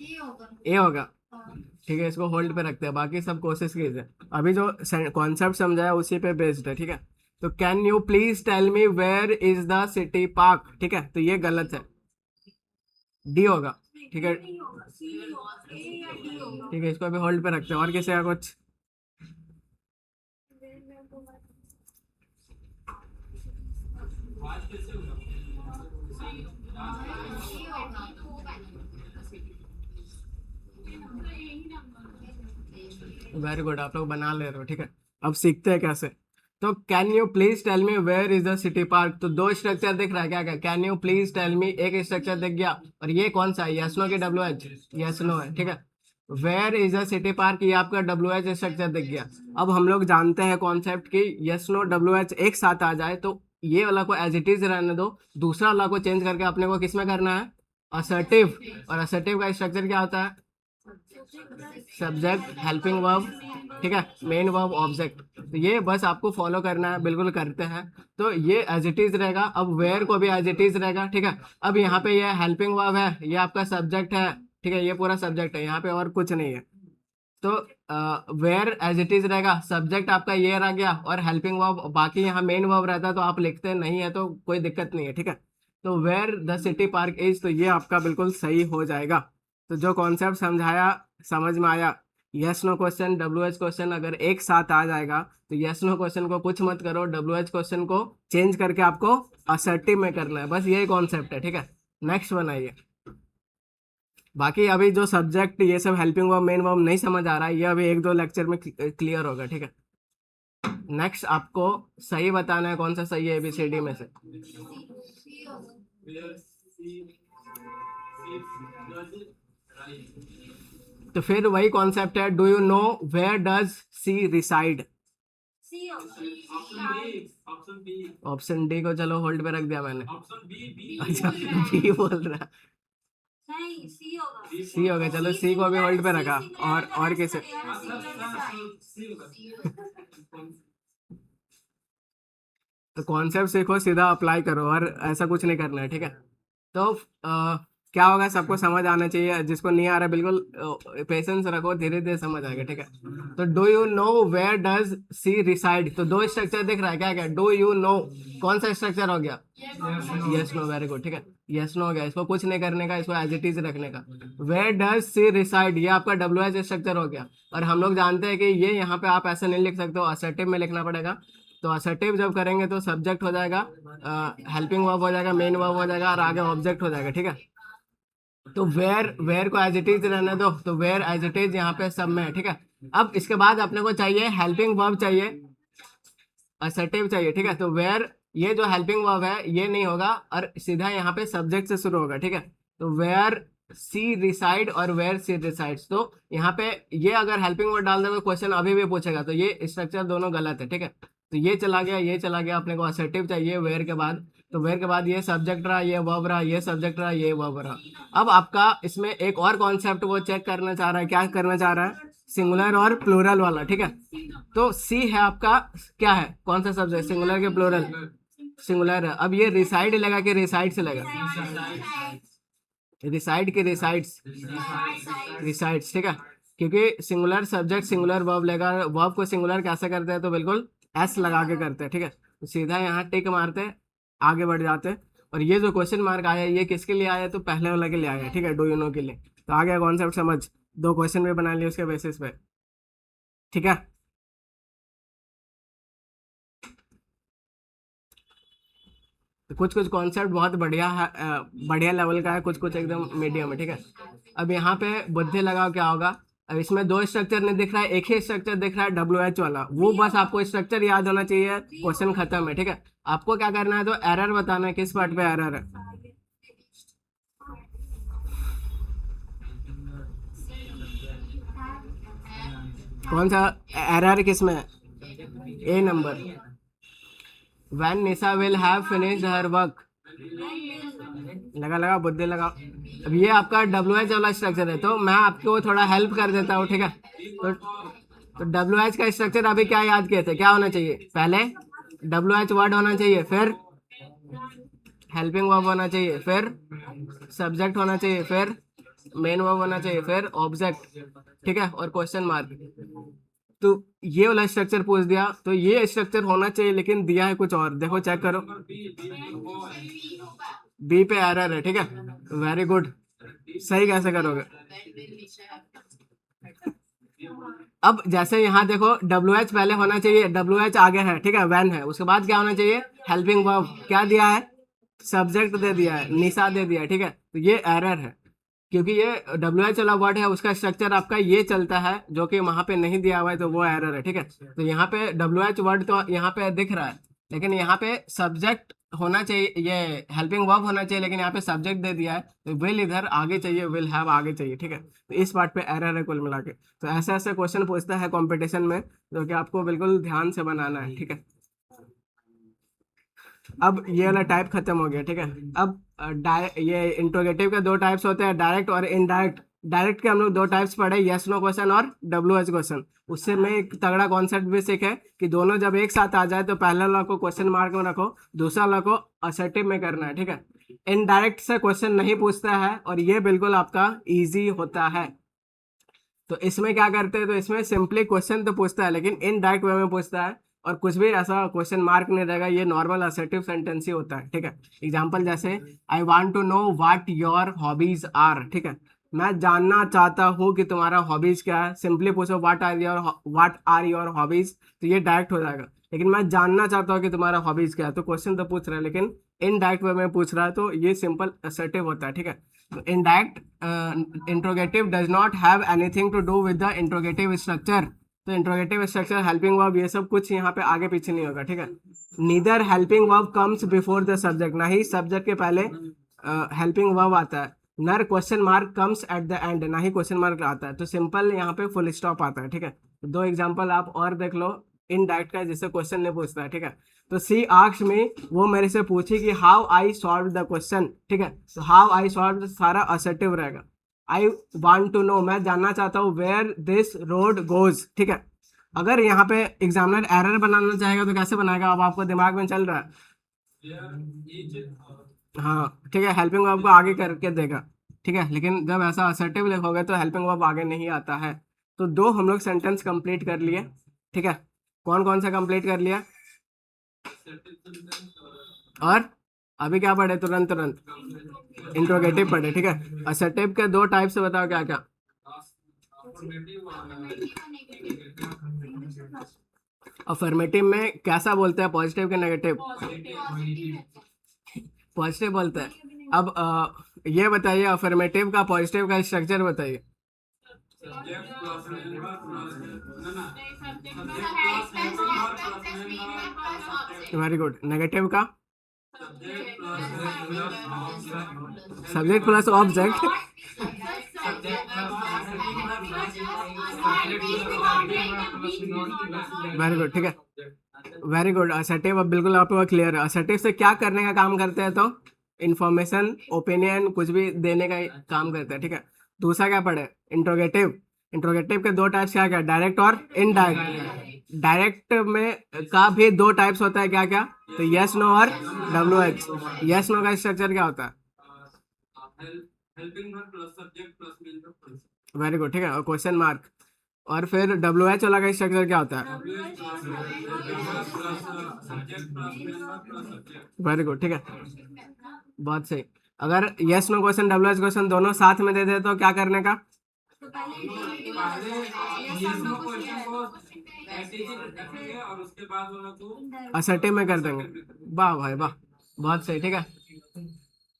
ये होगा ए होगा, हाँ। ठीक है, इसको होल्ड पे रखते हैं, बाकी सब कोशिश कीजिए। अभी जो कॉन्सेप्ट समझाया उसी पे बेस्ड है, ठीक है। तो can you please tell me where is the city park, ठीक है, तो ये गलत है, डी होगा, ठीक है, नहीं होगा सी होगा ए या डी होगा ठीक है, इसको अभी होल्ड पे रखते हैं। और किसी का कुछ, वेरी गुड, आप लोग बना ले रहे हो, ठीक है। अब सीखते हैं कैसे। तो can you please tell me where is the city park, तो दो स्ट्रक्चर दिख रहा है, क्या क्या, can you please tell me एक स्ट्रक्चर दिख गया, और ये कौन सा है, यस नो की डब्ल्यू एच, यस नो है, ठीक है। Where is the city park, ये आपका डब्ल्यू एच स्ट्रक्चर दिख गया। अब हम लोग जानते हैं कॉन्सेप्ट की यस नो डब्ल्यू एच एक साथ आ जाए तो ये वाला को एज इट इज रहने दो, दूसरा वाला को चेंज करके अपने को किस में करना है, असर्टिव। और असर्टिव का स्ट्रक्चर क्या होता है, सब्जेक्ट, हेल्पिंग वर्ब, ठीक है, मेन वर्ब, ऑब्जेक्ट। तो ये बस आपको फॉलो करना है, बिल्कुल करते हैं। तो ये एज इट इज रहेगा। अब वेयर को भी एज इट इज रहेगा, ठीक है। अब यहाँ पे ये हेल्पिंग वर्ब है, ये आपका सब्जेक्ट है, ठीक है, ये पूरा सब्जेक्ट है, यहाँ पे और कुछ नहीं है। तो वेयर एज इट इज रहेगा, सब्जेक्ट आपका ये रह गया, और हेल्पिंग वर्ब बाकी यहाँ मेन वर्ब रहता है, तो आप लिखते नहीं है तो कोई दिक्कत नहीं है, ठीक है। तो where the city park is, तो ये आपका बिल्कुल सही हो जाएगा। तो जो कॉन्सेप्ट समझाया, समझ में आया। Yes no question, W H question अगर एक साथ आ जाएगा तो यस नो क्वेश्चन को कुछ मत करो, डब्ल्यू एच क्वेश्चन को चेंज करके आपको असर्टिव में करना है, बस यही कॉन्सेप्ट है, ठीक है। नेक्स्ट बनाइए। बाकी अभी जो सब्जेक्ट ये सब हेल्पिंग वर्ब, मेन वर्ब नहीं समझ आ रहा है, ये अभी एक दो लेक्चर में क्लियर होगा, ठीक है। नेक्स्ट आपको सही बताना है, कौन सा सही है एबीसीडी में से। तो फिर वही कॉन्सेप्ट है, do you know where does she reside. Option D को चलो होल्ड पे रख दिया मैंने। अच्छा बी बोल रहा, सी हो गया, चलो सी को अभी होल्ड पे रखा। और किसे, तो कॉन्सेप्ट सीखो, सीधा अप्लाई करो, और ऐसा कुछ नहीं करना है, ठीक है। तो क्या होगा, सबको समझ आना चाहिए, जिसको नहीं आ रहा बिल्कुल पेशेंस रखो, धीरे धीरे समझ आएगा, ठीक है। तो do you know where does she reside, तो दो स्ट्रक्चर दिख रहा है, क्या क्या, डू यू नो, कौन सा स्ट्रक्चर हो गया, यस नो, वेरी गुड, ठीक है, यस नो हो गया, इसको कुछ नहीं करने का, इसको एज इट इज रखने का। वेयर डज सी रिसाइड, ये आपका डब्ल्यू एच स्ट्रक्चर हो गया। और हम लोग जानते हैं कि ये यहाँ पे आप ऐसे नहीं लिख सकते हो, असर्टिव में लिखना पड़ेगा। तो असर्टिव जब करेंगे तो सब्जेक्ट हो जाएगा, हेल्पिंग वर्ब हो जाएगा, मेन वर्ब हो जाएगा, और आगे ऑब्जेक्ट हो जाएगा, ठीक है। तो वेयर को एज इट इज रहने दो, तो वेयर एज इट इज यहाँ पे सब में है, ठीक है। अब इसके बाद अपने को चाहिए हेल्पिंग वर्ब, चाहिए असर्टिव चाहिए, ठीक है। तो वेयर, ये जो हेल्पिंग वर्ब है ये नहीं होगा, और सीधा यहाँ पे सब्जेक्ट से शुरू होगा, ठीक है। तो वेयर सी रिसाइड और वेयर सी रिसाइड्स, तो यहाँ पे ये अगर हेल्पिंग वर्ड डाल दोगे क्वेश्चन अभी भी पूछेगा, तो ये स्ट्रक्चर दोनों गलत है, ठीक है। तो ये चला गया, ये चला गया, अपने को असर्टिव चाहिए वेयर के बाद। तो वेयर के बाद ये सब्जेक्ट रहा, ये वर्ब रहा, ये सब्जेक्ट रहा, ये वर्ब रहा। अब आपका इसमें एक और कॉन्सेप्ट वो चेक करना चाह रहा है, क्या करना चाह रहा है, सिंगुलर और प्लूरल वाला, ठीक है। तो सी है आपका, क्या है, कौन सा सब्जेक्ट, सिंगुलर के प्लूरल, सिंगुलर है। अब ये रिसाइड लगा कि रिसाइड से लगा, रिसाइड के रिसाइड्स, रिसाइड्स, ठीक है। क्योंकि सिंगुलर सब्जेक्ट सिंगुलर वर्ब लेगा, वर्ब को सिंगुलर कैसे करते हैं, तो बिल्कुल एस लगा के करते हैं, ठीक है। तो सीधा यहाँ टिक मारते हैं, आगे बढ़ जाते हैं। और ये जो क्वेश्चन मार्क आया ये किसके लिए आया, तो पहले वाला के लिए आया, ठीक है, डू यू नो के लिए। तो आ गया कॉन्सेप्ट समझ, दो क्वेश्चन भी बना लिए उसके बेसिस पे, ठीक है। तो कुछ कुछ कॉन्सेप्ट बहुत बढ़िया है, बढ़िया लेवल का है, कुछ कुछ एकदम मीडियम है, ठीक है। अब यहाँ पे बुद्धि लगाओ, क्या होगा। अब इसमें दो स्ट्रक्चर नहीं दिख रहा है, एक ही स्ट्रक्चर दिख रहा है, डब्ल्यू एच वाला, वो बस आपको स्ट्रक्चर याद होना चाहिए, क्वेश्चन खत्म है, ठीक है। आपको क्या करना है, तो एरर बताना है, किस पार्ट पे एरर है, कौन सा एरर किस में है, A number, when Nisha will have finished her work, लगा लगा बुद्धि लगा। अब ये आपका डब्ल्यू एच वाला स्ट्रक्चर है, तो मैं आपको थोड़ा हेल्प कर देता हूँ, ठीक है। तो डब्ल्यू एच का स्ट्रक्चर अभी क्या याद किए थे, क्या होना चाहिए, पहले डब्ल्यू एच वर्ड होना चाहिए, फिर हेल्पिंग वर्ब होना चाहिए, फिर सब्जेक्ट होना चाहिए, फिर मेन वर्ब होना चाहिए, फिर ऑब्जेक्ट, ठीक है, और क्वेश्चन मार्क। तो ये वाला स्ट्रक्चर पूछ दिया, तो ये स्ट्रक्चर होना चाहिए, लेकिन दिया है कुछ और, देखो चेक करो, बी पे एरर है, ठीक है, वेरी गुड, सही कैसे करोगे। अब जैसे यहाँ देखो डब्ल्यू एच पहले होना चाहिए, डब्ल्यू एच आगे है, ठीक है, वैन है, उसके बाद क्या होना चाहिए, हेल्पिंग वर्ब, क्या दिया है, सब्जेक्ट दे दिया है, निशा दे दिया है, ठीक है। तो ये एरर है, क्योंकि ये डब्ल्यू एच वाला वर्ड है, उसका स्ट्रक्चर आपका ये चलता है, जो कि वहां पे नहीं दिया हुआ है, तो वो एरर है, ठीक है। तो यहाँ पे डब्ल्यू एच वर्ड तो यहाँ पे दिख रहा है, लेकिन यहाँ पे सब्जेक्ट होना चाहिए, ये हेल्पिंग वर्ब होना चाहिए, लेकिन यहाँ पे सब्जेक्ट दे दिया है, तो विल इधर आगे चाहिए, विल हैव आगे चाहिए, ठीक है। तो इस पार्ट पे एरर है कुल मिला के। तो ऐसे ऐसे क्वेश्चन पूछता है कंपटीशन में, जो कि आपको बिल्कुल ध्यान से बनाना है, ठीक है। अब ये वाला टाइप खत्म हो गया, ठीक है। अब ये इंट्रोगेटिव के दो टाइप्स होते हैं, डायरेक्ट और इनडायरेक्ट। डायरेक्ट के हम लोग दो टाइप्स पढ़े, यस नो क्वेश्चन और WH क्वेश्चन। उससे मैं एक तगड़ा कॉन्सेप्ट भी सीखे कि दोनों जब एक साथ आ जाए तो पहले वाला को क्वेश्चन मार्क में रखो, दूसरा वाला को असर्टिव में करना है, ठीक है। इनडायरेक्ट से क्वेश्चन नहीं पूछता है और ये बिल्कुल आपका इजी होता है। तो इसमें क्या करते हैं, तो इसमें सिंपली क्वेश्चन तो पूछता है लेकिन इनडायरेक्ट वे में पूछता है और कुछ भी ऐसा क्वेश्चन मार्क नहीं रहेगा, ये नॉर्मल असर्टिव सेंटेंस ही होता है, ठीक है। एग्जांपल जैसे I want to know what your hobbies are, ठीक है। मैं जानना चाहता हूँ कि तुम्हारा हॉबीज क्या है, सिंपली पूछो व्हाट आर योर हॉबीज, तो ये डायरेक्ट हो जाएगा। लेकिन मैं जानना चाहता हूँ कि तुम्हारा हॉबीज क्या है, तो क्वेश्चन तो पूछ रहा है लेकिन इनडायरेक्ट वे में पूछ रहा है, तो ये सिंपल असर्टिव होता है, ठीक है। Indirect interrogative does not have anything to do with the interrogative structure. तो इंट्रोगेटिव स्ट्रक्चर, हेल्पिंग वर्ब, ये सब कुछ यहाँ पे आगे पीछे नहीं होगा, ठीक है। Neither helping verb comes before the subject, ना ही सब्जेक्ट के पहले हेल्पिंग वर्ब आता है। नर question mark comes at the end, ना ही क्वेश्चन मार्क आता है। तो सिंपल यहाँ पे फुल स्टॉप आता है, ठीक है। दो एग्जाम्पल आप और देख लो इनडायरेक्ट का, जिससे क्वेश्चन नहीं पूछता है, ठीक है। तो सी आस्क्ड मी, वो मेरे से पूछी कि how I solve the question, ठीक है। तो हाउ आई सॉल्व सारा असर्टिव रहेगा। आई वांट टू नो, मैं जानना चाहता हूँ वेयर दिस रोड गोज, ठीक है। अगर यहाँ पे एग्जामिनर एरर बनाना चाहेगा तो कैसे बनाएगा, अब आपको दिमाग में चल रहा है। हाँ, ठीक है, हेल्पिंग वर्ब को आगे करके देगा, ठीक है। लेकिन जब ऐसा असर्टिव लिखोगे तो हेल्पिंग वर्ब आगे नहीं आता है। तो दो हम लोग सेंटेंस कंप्लीट कर लिए, ठीक है। कौन कौन सा कंप्लीट कर लिया, और अभी क्या पढ़े, तुरंत तुरंत इंट्रोगेटिव पढ़े, ठीक है। असर्टिव के दो टाइप से बताओ क्या क्या। अफर्मेटिव में कैसा बोलते हैं, पॉजिटिव के नेगेटिव, पॉजिटिव बोलते हैं। अब ये बताइए अफर्मेटिव का पॉजिटिव का स्ट्रक्चर बताइए। Very good. नेगेटिव का subject plus object, very good, ठीक है, वेरी गुड। असर्टिव अब बिल्कुल आपको क्लियर है। असर्टिव से क्या करने का काम करते हैं, तो इंफॉर्मेशन, ओपिनियन, कुछ भी देने का काम करते हैं, ठीक है। दूसरा क्या पढ़े, इंट्रोगेटिव। इंट्रोगेटिव के दो टाइप्स क्या क्या, डायरेक्ट और इनडायरेक्ट। डायरेक्ट में का भी दो टाइप्स होता है, क्या क्या, तो यस नो और WH। यस नो का स्ट्रक्चर क्या होता है, वेरी गुड, ठीक है, और क्वेश्चन मार्क। और फिर WH वाला का स्ट्रक्चर क्या होता है, वेरी गुड, ठीक है, बहुत सही। अगर yes no question WH question दोनों साथ में दे दे तो क्या करने का, असर्टिव में कर देंगे। वाह भाई वाह, बहुत सही, ठीक है।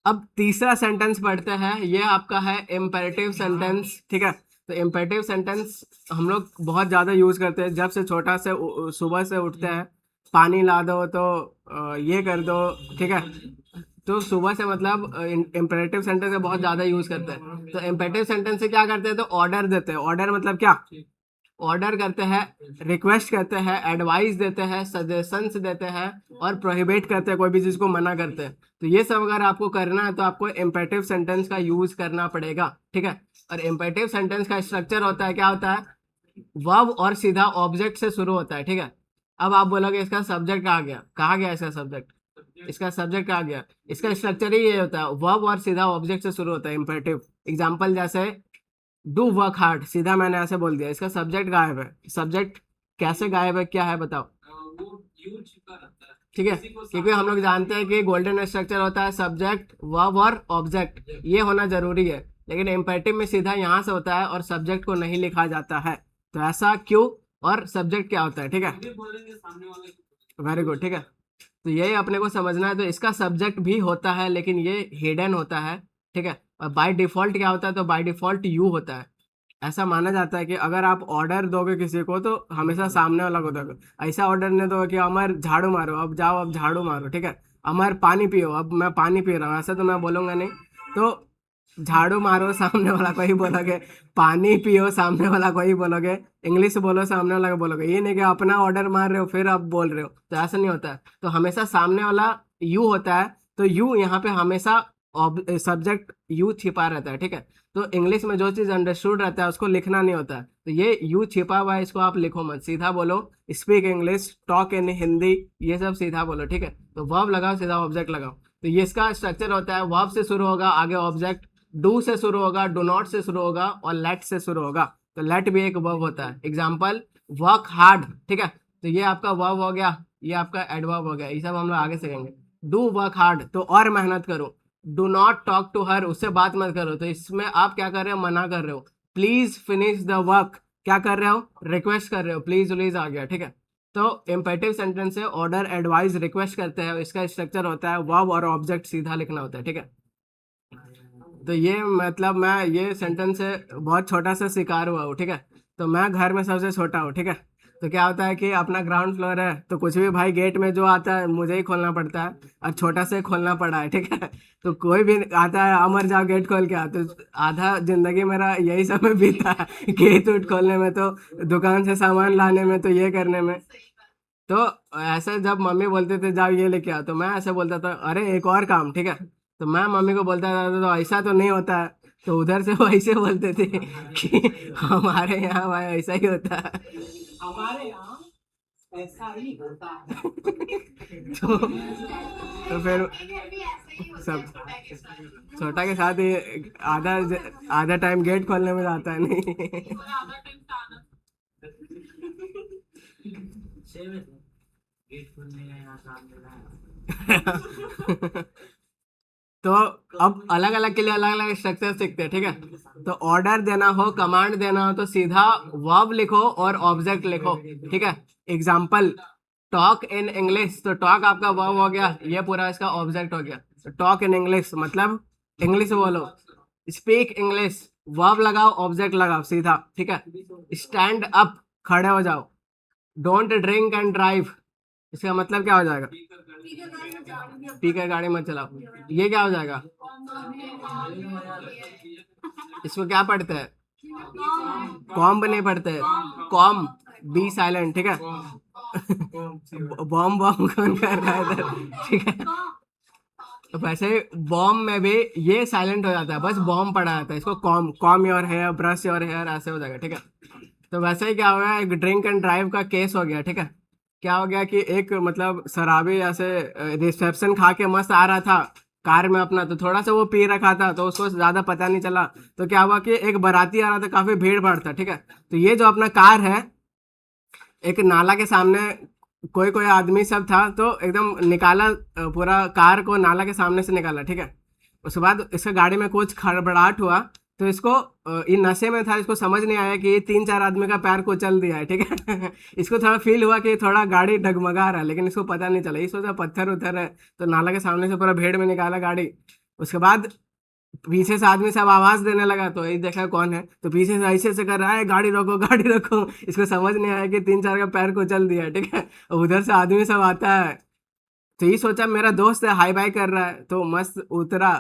अब तीसरा सेंटेंस पढ़ते हैं, ये आपका है इम्पेरेटिव सेंटेंस, ठीक है। तो इम्पेरेटिव सेंटेंस हम लोग बहुत ज़्यादा यूज़ करते हैं, जब से छोटा से सुबह से उठते हैं, पानी ला दो तो ये कर दो, ठीक है। तो सुबह से मतलब इम्पेरेटिव सेंटेंस का बहुत ज़्यादा यूज़ करते हैं। तो इम्पेरेटिव सेंटेंस से क्या करते हैं, तो ऑर्डर देते हैं। ऑर्डर मतलब क्या, ऑर्डर करते हैं, रिक्वेस्ट करते हैं, एडवाइस देते हैं, सजेशंस देते हैं और प्रोहिबिट करते हैं, कोई भी चीज़ को मना करते हैं। तो ये सब अगर आपको करना है तो आपको इम्पेरेटिव सेंटेंस का यूज करना पड़ेगा, ठीक है। और इम्पेरेटिव सेंटेंस का स्ट्रक्चर होता है, क्या होता है, वर्ब और सीधा ऑब्जेक्ट से शुरू होता है, ठीक है। अब आप बोलोगे इसका सब्जेक्ट कहाँ गया इसका सब्जेक्ट, इसका सब्जेक्ट कहाँ गया, इसका स्ट्रक्चर ही ये होता है, वर्ब और सीधा ऑब्जेक्ट से शुरू होता है इम्पेरेटिव। एग्जाम्पल जैसे डू वर्क हार्ड, सीधा मैंने ऐसे बोल दिया, इसका सब्जेक्ट गायब है। सब्जेक्ट कैसे गायब है, क्या है बताओ, ठीक है। क्योंकि हम लोग जानते हैं कि गोल्डन स्ट्रक्चर होता है सब्जेक्ट, वर्ब और ऑब्जेक्ट, ये होना जरूरी है। लेकिन इम्पेरेटिव में सीधा यहाँ से होता है और सब्जेक्ट को नहीं लिखा जाता है। तो ऐसा क्यों, और सब्जेक्ट क्या होता है, ठीक है, वेरी गुड, ठीक है। तो यही अपने को समझना है। तो इसका सब्जेक्ट भी होता है लेकिन ये हिडन होता है, ठीक है। और बाय डिफॉल्ट क्या होता है, तो बाय डिफॉल्ट यू होता है। ऐसा माना जाता है कि अगर आप ऑर्डर दोगे किसी को तो हमेशा सामने वाला को दोगे। ऐसा ऑर्डर नहीं दोगे कि अमर झाड़ू मारो, अब जाओ अब झाड़ू मारो, ठीक है। अमर पानी पियो, अब मैं पानी पी रहा हूँ, ऐसा तो मैं बोलूँगा नहीं। तो झाड़ू मारो सामने वाला को ही बोलोगे, पानी पियो सामने वाला को ही बोलोगे, इंग्लिश बोलो सामने वाला को बोलोगे। ये नहीं कि अपना ऑर्डर मार रहे हो फिर आप बोल रहे हो, तो ऐसा नहीं होता है। तो हमेशा सामने वाला यू होता है। तो यू यहाँ पे हमेशा सब्जेक्ट यू छिपा रहता है, ठीक है। तो इंग्लिश में जो चीज़ अंडरस्टूड रहता है उसको लिखना नहीं होता है, तो ये यू छिपा हुआ है, इसको आप लिखो मत, सीधा बोलो speak English, talk in Hindi, ये सब सीधा बोलो, ठीक है। तो वर्ब लगाओ, सीधा ऑब्जेक्ट लगाओ। तो ये इसका स्ट्रक्चर होता है, वर्ब से शुरू होगा, आगे ऑब्जेक्ट, डू से शुरू होगा, डू नॉट से शुरू होगा, और लेट से शुरू होगा। तो लेट भी एक वर्ब होता है। एग्जाम्पल, वर्क हार्ड, ठीक है, तो ये आपका वर्ब हो गया, ये आपका एडवर्ब हो गया, ये सब हम लोग आगे सीखेंगे। डू वर्क हार्ड, तो और मेहनत करो। Do not talk to her, उससे बात मत करो, तो इसमें आप क्या कर रहे हो, मना कर रहे हो। प्लीज फिनिश द वर्क, क्या कर रहे हो, रिक्वेस्ट कर रहे हो, प्लीज प्लीज आ गया, ठीक है। तो इम्पेरेटिव सेंटेंस है, ऑर्डर, एडवाइस, रिक्वेस्ट करते हैं, इसका स्ट्रक्चर होता है वर्ब और ऑब्जेक्ट सीधा लिखना होता है, ठीक है। तो ये मतलब मैं ये सेंटेंस से बहुत छोटा सा शिकार हुआ हूँ, ठीक है। तो मैं घर में सबसे छोटा हूँ, ठीक है। तो क्या होता है कि अपना ग्राउंड फ्लोर है, तो कुछ भी भाई गेट में जो आता है मुझे ही खोलना पड़ता है, और छोटा से खोलना पड़ा है, ठीक है। तो कोई भी आता है, अमर जाओ गेट खोल के आ, तो आधा जिंदगी मेरा यही समय बीता है गेट उट खोलने में, तो दुकान से सामान लाने में, तो ये करने में। तो ऐसे जब मम्मी बोलते थे जाओ ये लेके आओ, तो मैं ऐसे बोलता था अरे एक और काम, ठीक है। तो मैं मम्मी को बोलता था तो ऐसा तो नहीं होता है, तो उधर से वो ऐसे बोलते थे कि हमारे यहाँ भाई ऐसा ही होता है। हमारे यहाँ ऐसा ही होता है। तो फिर इधर भी ऐसा ही होता है सब छोटा के साथ। छोटा के साथ ही आधा आधा टाइम गेट खोलने में जाता है नहीं। गेट खोलने का यहाँ काम मिला है। तो अब अलग अलग के लिए अलग अलग स्ट्रक्चर सीखते हैं, ठीक है। तो ऑर्डर देना हो, कमांड देना हो, तो सीधा वर्ब लिखो और ऑब्जेक्ट लिखो, ठीक है। एग्जाम्पल, टॉक इन इंग्लिश, तो टॉक आपका वर्ब हो गया, ये पूरा इसका ऑब्जेक्ट हो गया। तो टॉक इन इंग्लिश मतलब इंग्लिश बोलो। स्पीक इंग्लिश, वर्ब लगाओ, ऑब्जेक्ट लगाओ सीधा, ठीक है। स्टैंड अप, खड़े हो जाओ। डोंट ड्रिंक एंड ड्राइव, इसका मतलब क्या हो जाएगा, पीकर गाड़ी में जाओ। पी कर गाड़ी मत चलाओ, ये क्या हो जाएगा, इसको क्या पढ़ते हैं, कॉम्ब नहीं पढ़ते, कॉम, बी साइलेंट, ठीक है। बॉम्ब बॉम्ब कौन कर रहा है इधर, ठीक है। तो वैसे बॉम्ब में भी ये साइलेंट हो जाता है, बस बॉम्ब पड़ा जाता है, इसको comb, comb your hair, brush your hair, ऐसे हो जाएगा, ठीक है। तो वैसे ही क्या हो गया, एक ड्रिंक एंड ड्राइव का केस हो गया, ठीक है। क्या हो गया कि एक मतलब शराबी ऐसे रिसेप्शन खा के मस्त आ रहा था कार में अपना, तो थोड़ा सा वो पी रखा था, तो उसको ज्यादा पता नहीं चला। तो क्या हुआ कि एक बाराती आ रहा था, काफी भीड़ भाड़ था, ठीक है। तो ये जो अपना कार है, एक नाला के सामने कोई कोई आदमी सब था, तो एकदम निकाला, पूरा कार को नाला के सामने से निकाला, ठीक है। उसके बाद इसका गाड़ी में कुछ खड़बड़ाहट हुआ, तो इसको ये नशे में था, इसको समझ नहीं आया कि ये 3-4 आदमी का पैर कुचल दिया है, ठीक है। इसको थोड़ा फील हुआ कि थोड़ा गाड़ी डगमगा रहा है, लेकिन इसको पता नहीं चला, ये सोचा पत्थर उथर है, तो नाला के सामने से पूरा भीड़ में निकाला गाड़ी। उसके बाद पीछे से आदमी सब आवाज देने लगा, तो यही देखा कौन है, तो पीछे से ऐसे से कर रहा है गाड़ी रोको गाड़ी रोको, इसको समझ नहीं आया कि 3-4 का पैर कुचल दिया, ठीक है। और उधर से आदमी सब आता है, तो ये सोचा मेरा दोस्त है, हाई बाई कर रहा है, तो मस्त उतरा,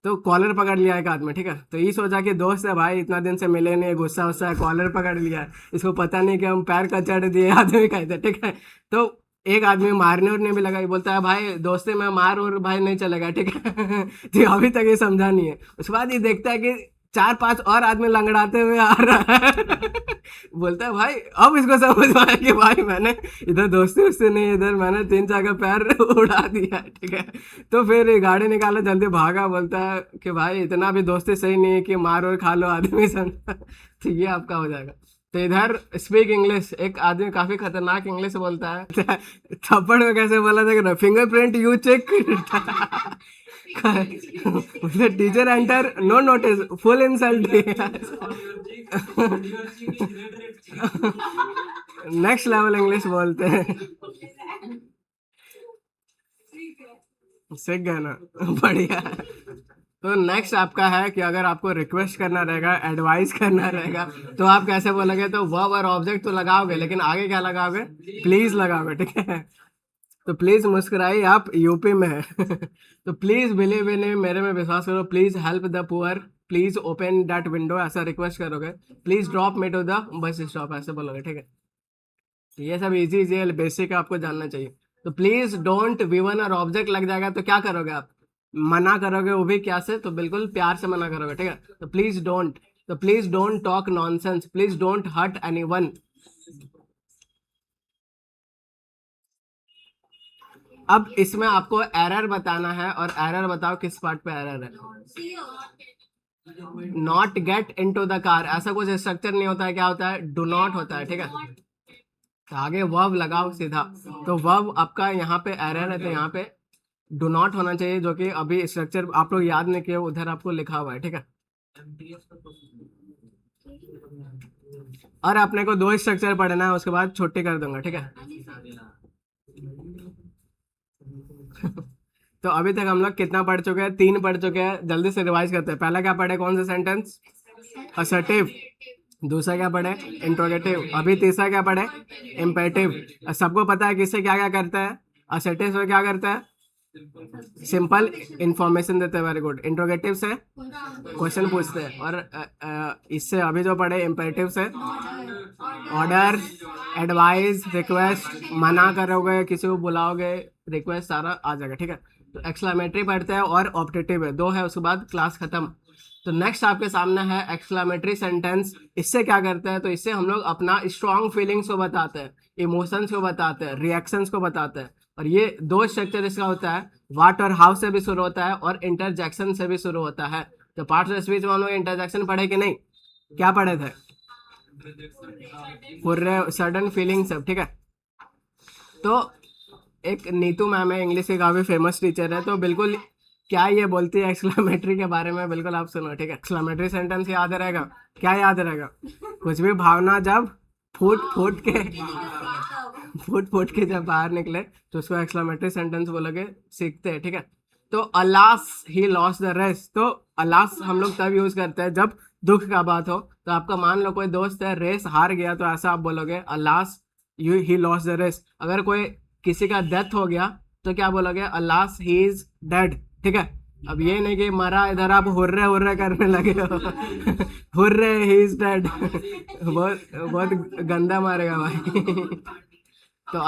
तो कॉलर पकड़ लिया एक आदमी, ठीक है। तो ये सोचा कि दोस्त है भाई, इतना दिन से मिले नहीं, गुस्सा उस्सा है, कॉलर पकड़ लिया है, इसको पता नहीं कि हम पैर कचड़ दिए आदमी कहते, ठीक है। तो एक आदमी मारने उरने भी लगा, ये बोलता है भाई दोस्ती में मार और भाई नहीं चलेगा, ठीक है। तो अभी तक ये समझा नहीं है। उसके बाद ये देखता है कि 4-5 और आदमी लंगड़ाते हुए आ रहा है। बोलता है भाई, अब इसको समझ में आया कि भाई मैंने इधर दोस्ती उससे नहीं, इधर मैंने 3-4 का पैर उड़ा दिया, ठीक है। तो फिर ये गाड़ी निकाला, जल्दी भागा, बोलता है कि भाई इतना भी दोस्ती सही नहीं है कि मार और खा लो आदमी समझा। तो ये आपका हो जाएगा। तो इधर स्पीक इंग्लिश, एक आदमी काफी खतरनाक इंग्लिश बोलता है। थप्पड़ में कैसे बोला था, fingerprint you check. Teacher enter, no notice, full insult. Next level English बोलते हैं, सीख गए ना, बढ़िया। तो नेक्स्ट आपका है कि अगर आपको रिक्वेस्ट करना रहेगा, एडवाइस करना रहेगा, तो आप कैसे बोलोगे, तो वर्ब और ऑब्जेक्ट तो लगाओगे, लेकिन आगे क्या लगाओगे, प्लीज लगाओगे, ठीक है। तो प्लीज मुस्कुराइए, आप यूपी में है। तो प्लीज बिलीव इन मी, मेरे में विश्वास करो, please help the poor, please open that window, ऐसा रिक्वेस्ट करोगे। Please drop me to the bus stop, ऐसे बोलोगे, ठीक है। तो ये सब इजी इजी बेसिक आपको जानना चाहिए। तो प्लीज डोंट वी1 और ऑब्जेक्ट लग जाएगा, तो क्या करोगे आप, मना करोगे वो भी क्या से, तो बिल्कुल प्यार से मना करोगे, ठीक है। तो please don't talk nonsense, please don't hurt anyone. अब इसमें आपको एरर बताना है, और एरर बताओ किस पार्ट पे एरर है। Not get into the car, ऐसा कुछ स्ट्रक्चर नहीं होता है, क्या होता है, डू नॉट होता है, ठीक है। तो आगे वर्ब लगाओ सीधा, तो वर्ब आपका यहाँ पे एरर है, तो यहाँ पे डू नॉट होना चाहिए, जो कि अभी स्ट्रक्चर आप लोग याद नहीं किए, उधर आपको लिखा हुआ है, ठीक है। और अपने को 2 स्ट्रक्चर पढ़ना है, उसके बाद छुट्टी कर दूंगा, ठीक है। तो अभी तक हम लोग कितना पढ़ चुके हैं, 3 पढ़ चुके हैं। जल्दी से रिवाइज करते हैं। पहला क्या पढ़े, कौन सा सेंटेंस, असर्टिव। दूसरा क्या पढ़े, इंट्रोगेटिव। अभी तीसरा क्या पढ़े, इम्पेरेटिव। सबको पता है किससे क्या क्या करता है, असर्टिव से क्या करता है, सिंपल इंफॉर्मेशन देते हैं, वेरी गुड। इंट्रोगेटिव से क्वेश्चन पूछते हैं, और इससे अभी जो पढ़े इम्पेरेटिव से ऑर्डर, एडवाइस, रिक्वेस्ट, मना करोगे, किसी को बुलाओगे, रिक्वेस्ट, सारा आ जाएगा, ठीक है। तो एक्सक्लामेटरी पढ़ते हैं, और ऑप्टेटिव है, 2 है, उसके बाद क्लास खत्म। तो नेक्स्ट आपके सामने है एक्सक्लामेटरी सेंटेंस। इससे क्या करते हैं, तो इससे हम लोग अपना स्ट्रॉन्ग फीलिंग्स को बताते हैं, इमोशंस को बताते हैं, रिएक्शंस को बताते हैं। और ये 2 स्ट्रक्चर इसका होता है, व्हाट और हाउ से भी शुरू होता है, और इंटरजेक्शन से भी शुरू होता है। तो पार्ट्स ऑफ स्पीच में हम लोग इंटरजेक्शन पढ़े कि नहीं, क्या पढ़े थे, सडन फीलिंग सब, ठीक है। तो एक नीतू मैम है, इंग्लिश की काफी फेमस टीचर है, तो बिल्कुल क्या ये बोलती है एक्सक्लामेटरी के बारे में, बिल्कुल आप सुनो, ठीक है। एक्सक्लामेटरी सेंटेंस याद रहेगा, क्या याद रहेगा, कुछ भी भावना जब फूट फूट के जब बाहर निकले, तो उसको एक्सक्लामेटरी सेंटेंस बोलोगे, सीखते हैं, ठीक है। तो alas he lost the race, तो अलास हम लोग तब यूज करते हैं जब दुख का बात हो। तो आपका मान लो कोई दोस्त है, रेस हार गया, तो ऐसा आप बोलोगे alas he lost the race. अगर कोई किसी का डेथ हो गया, तो क्या बोलोगे, अलास ही इज डेड, ठीक है। अब ये नहीं कि मरा, इधर आप हुर्रे हुर्रे करने लगे हो हुर्रे ही इज डेड बहुत बहुत गंदा मारेगा भाई तो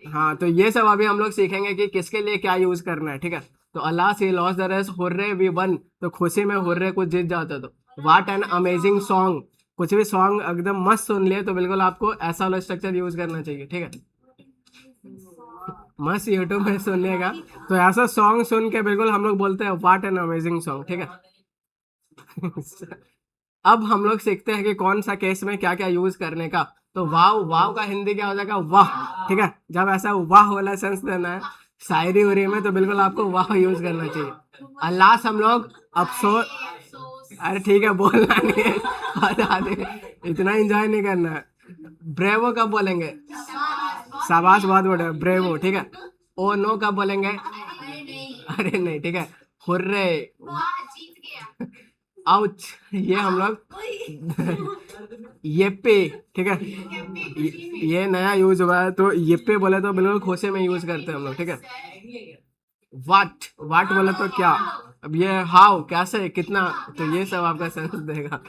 हाँ, तो ये सब अभी हम लोग सीखेंगे कि किसके लिए क्या यूज करना है, ठीक है। तो alas he lost the race, hurray we won, तो खुशी में हुर्रे कुछ जीत जाते, तो व्हाट एन अमेजिंग सॉन्ग, कुछ भी सॉन्ग एकदम मस्त सुन लिए, तो बिल्कुल आपको ऐसा वाला स्ट्रक्चर यूज करना चाहिए, ठीक है। मस्त यूट्यूब में सुनिएगा, तो ऐसा सॉन्ग सुन के बिल्कुल हम लोग बोलते हैं व्हाट एन अमेजिंग सॉन्ग, ठीक है। अब हम लोग सीखते हैं कि कौन सा केस में क्या क्या यूज करने का। तो वाव, वाव का हिंदी क्या हो जाएगा, वाह, ठीक है। जब ऐसा वाह वाला सेंस देना है शायरी उरी में, तो बिल्कुल आपको वाह यूज करना चाहिए। अल्लाह हम लोग अफसोस, अरे ठीक है, बोलना नहीं है, बता दे, इतना एंजॉय नहीं करना है। ब्रेवो कब बोलेंगे, शाबाश, बहुत बड़े ब्रेवो, ठीक है। ओ नो कब बोलेंगे, अरे नहीं, ठीक है। हुर्रे, आउच, ये हम लोग येप्पे, ठीक है, ये नया यूज हुआ है, तो येप्पे बोले तो बिल्कुल खोसे में यूज करते हैं हम लोग, ठीक है। वाट, वाट बोले तो क्या, अब ये हाउ, कैसे, कितना, तो ये सब आपका सेंस देगा।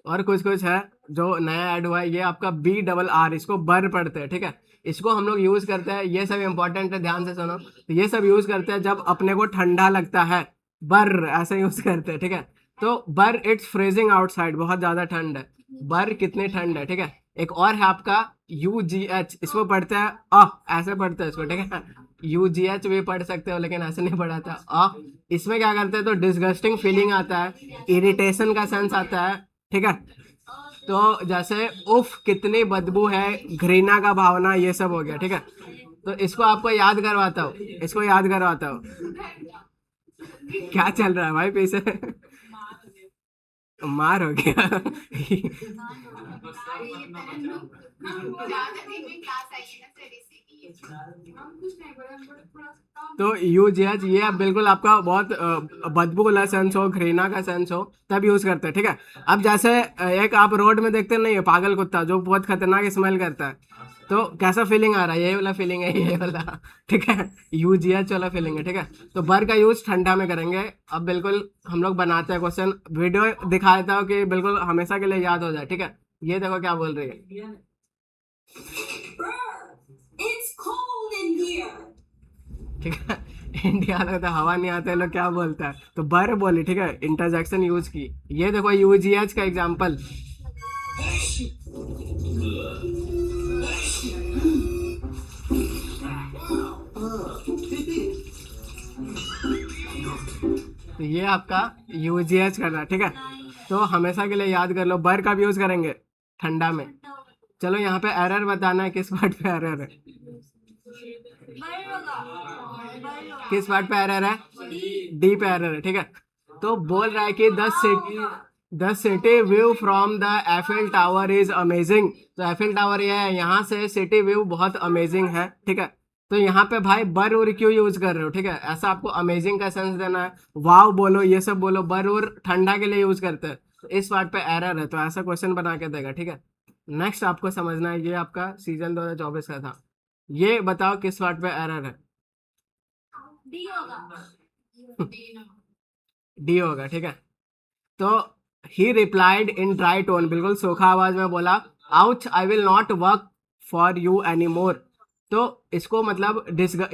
और कुछ कुछ है जो नया ऐड हुआ है, ये आपका BRR, इसको बर पढ़ते हैं, ठीक है। इसको हम लोग यूज करते हैं, ये सब इंपॉर्टेंट है, ध्यान से सुनो। तो ये सब यूज करते हैं जब अपने को ठंडा लगता है, बर ऐसे यूज करते हैं, ठीक है। तो बर, इट्स फ्रीजिंग आउटसाइड, बहुत ज्यादा ठंड है, बर कितनी ठंड है, ठीक है। एक और है आपका UGH, इसको पढ़ते हैं ऐसे पढ़ते हैं इसको, ठीक है। UGH भी पढ़ सकते हो, लेकिन ऐसे नहीं पढ़ाता इसमें क्या करते हैं, तो डिस्गस्टिंग फीलिंग आता है, इरिटेशन का सेंस आता है, ठीक है। तो जैसे उफ कितनी बदबू है, घृणा का भावना, ये सब हो गया, ठीक है। तो इसको आपको याद करवाता हूँ, इसको याद करवाता हूँ। क्या चल रहा है भाई पीछे, मार हो गया तो UGH ये अब बिल्कुल आपका बहुत बदबू वाला सेंस हो, घृणा का सेंस हो, तब यूज करते हैं, ठीक है। अब जैसे एक आप रोड में देखते नहीं है पागल कुत्ता, जो बहुत खतरनाक स्मेल करता है, तो कैसा फीलिंग आ रहा है, ये वाला फीलिंग है, ये वाला, ठीक है, UGH वाला फीलिंग है, ठीक है। तो बर का यूज ठंडा में करेंगे। अब बिल्कुल हम लोग बनाते हैं क्वेश्चन, वीडियो दिखा देता हूँ कि बिल्कुल हमेशा के लिए याद हो जाए, ठीक है। ये देखो क्या बोल रही है, It's cold in here. ठीक है, इंडिया में तो हवा नहीं आता है, लोग क्या बोलता है, तो बर बोली, ठीक है, इंटरजेक्शन यूज की। ये देखो यूजीएच का एग्जांपल, तो ये आपका यूजीएच करना, ठीक है। तो हमेशा के लिए याद कर लो, बर कब यूज करेंगे, ठंडा में। चलो यहाँ पे एरर बताना है, किस वर्ड पे एरर है, किस वर्ड पे एरर है, डी पे एरर है, ठीक है। तो बोल रहा है कि the city view from the Eiffel tower is amazing. तो एफिल टावर ये है, यहाँ से सिटी व्यू बहुत अमेजिंग है, ठीक है। तो यहाँ पे भाई बर उर क्यों यूज कर रहे हो, ठीक है, ऐसा आपको अमेजिंग का सेंस देना है, वाव बोलो, ये सब बोलो, बर उर ठंडा के लिए यूज करते हैं, तो इस वर्ड पे एरर है, तो ऐसा क्वेश्चन बना के देगा, ठीक है। नेक्स्ट आपको समझना है, ये आपका सीजन 2024 का था, ये बताओ किस वर्ड पे एरर है, डी होगा। डी होगा, ठीक है। तो ही रिप्लाइड इन ड्राई टोन, बिल्कुल सूखा आवाज में बोला, ouch I will not work for you any more. तो इसको मतलब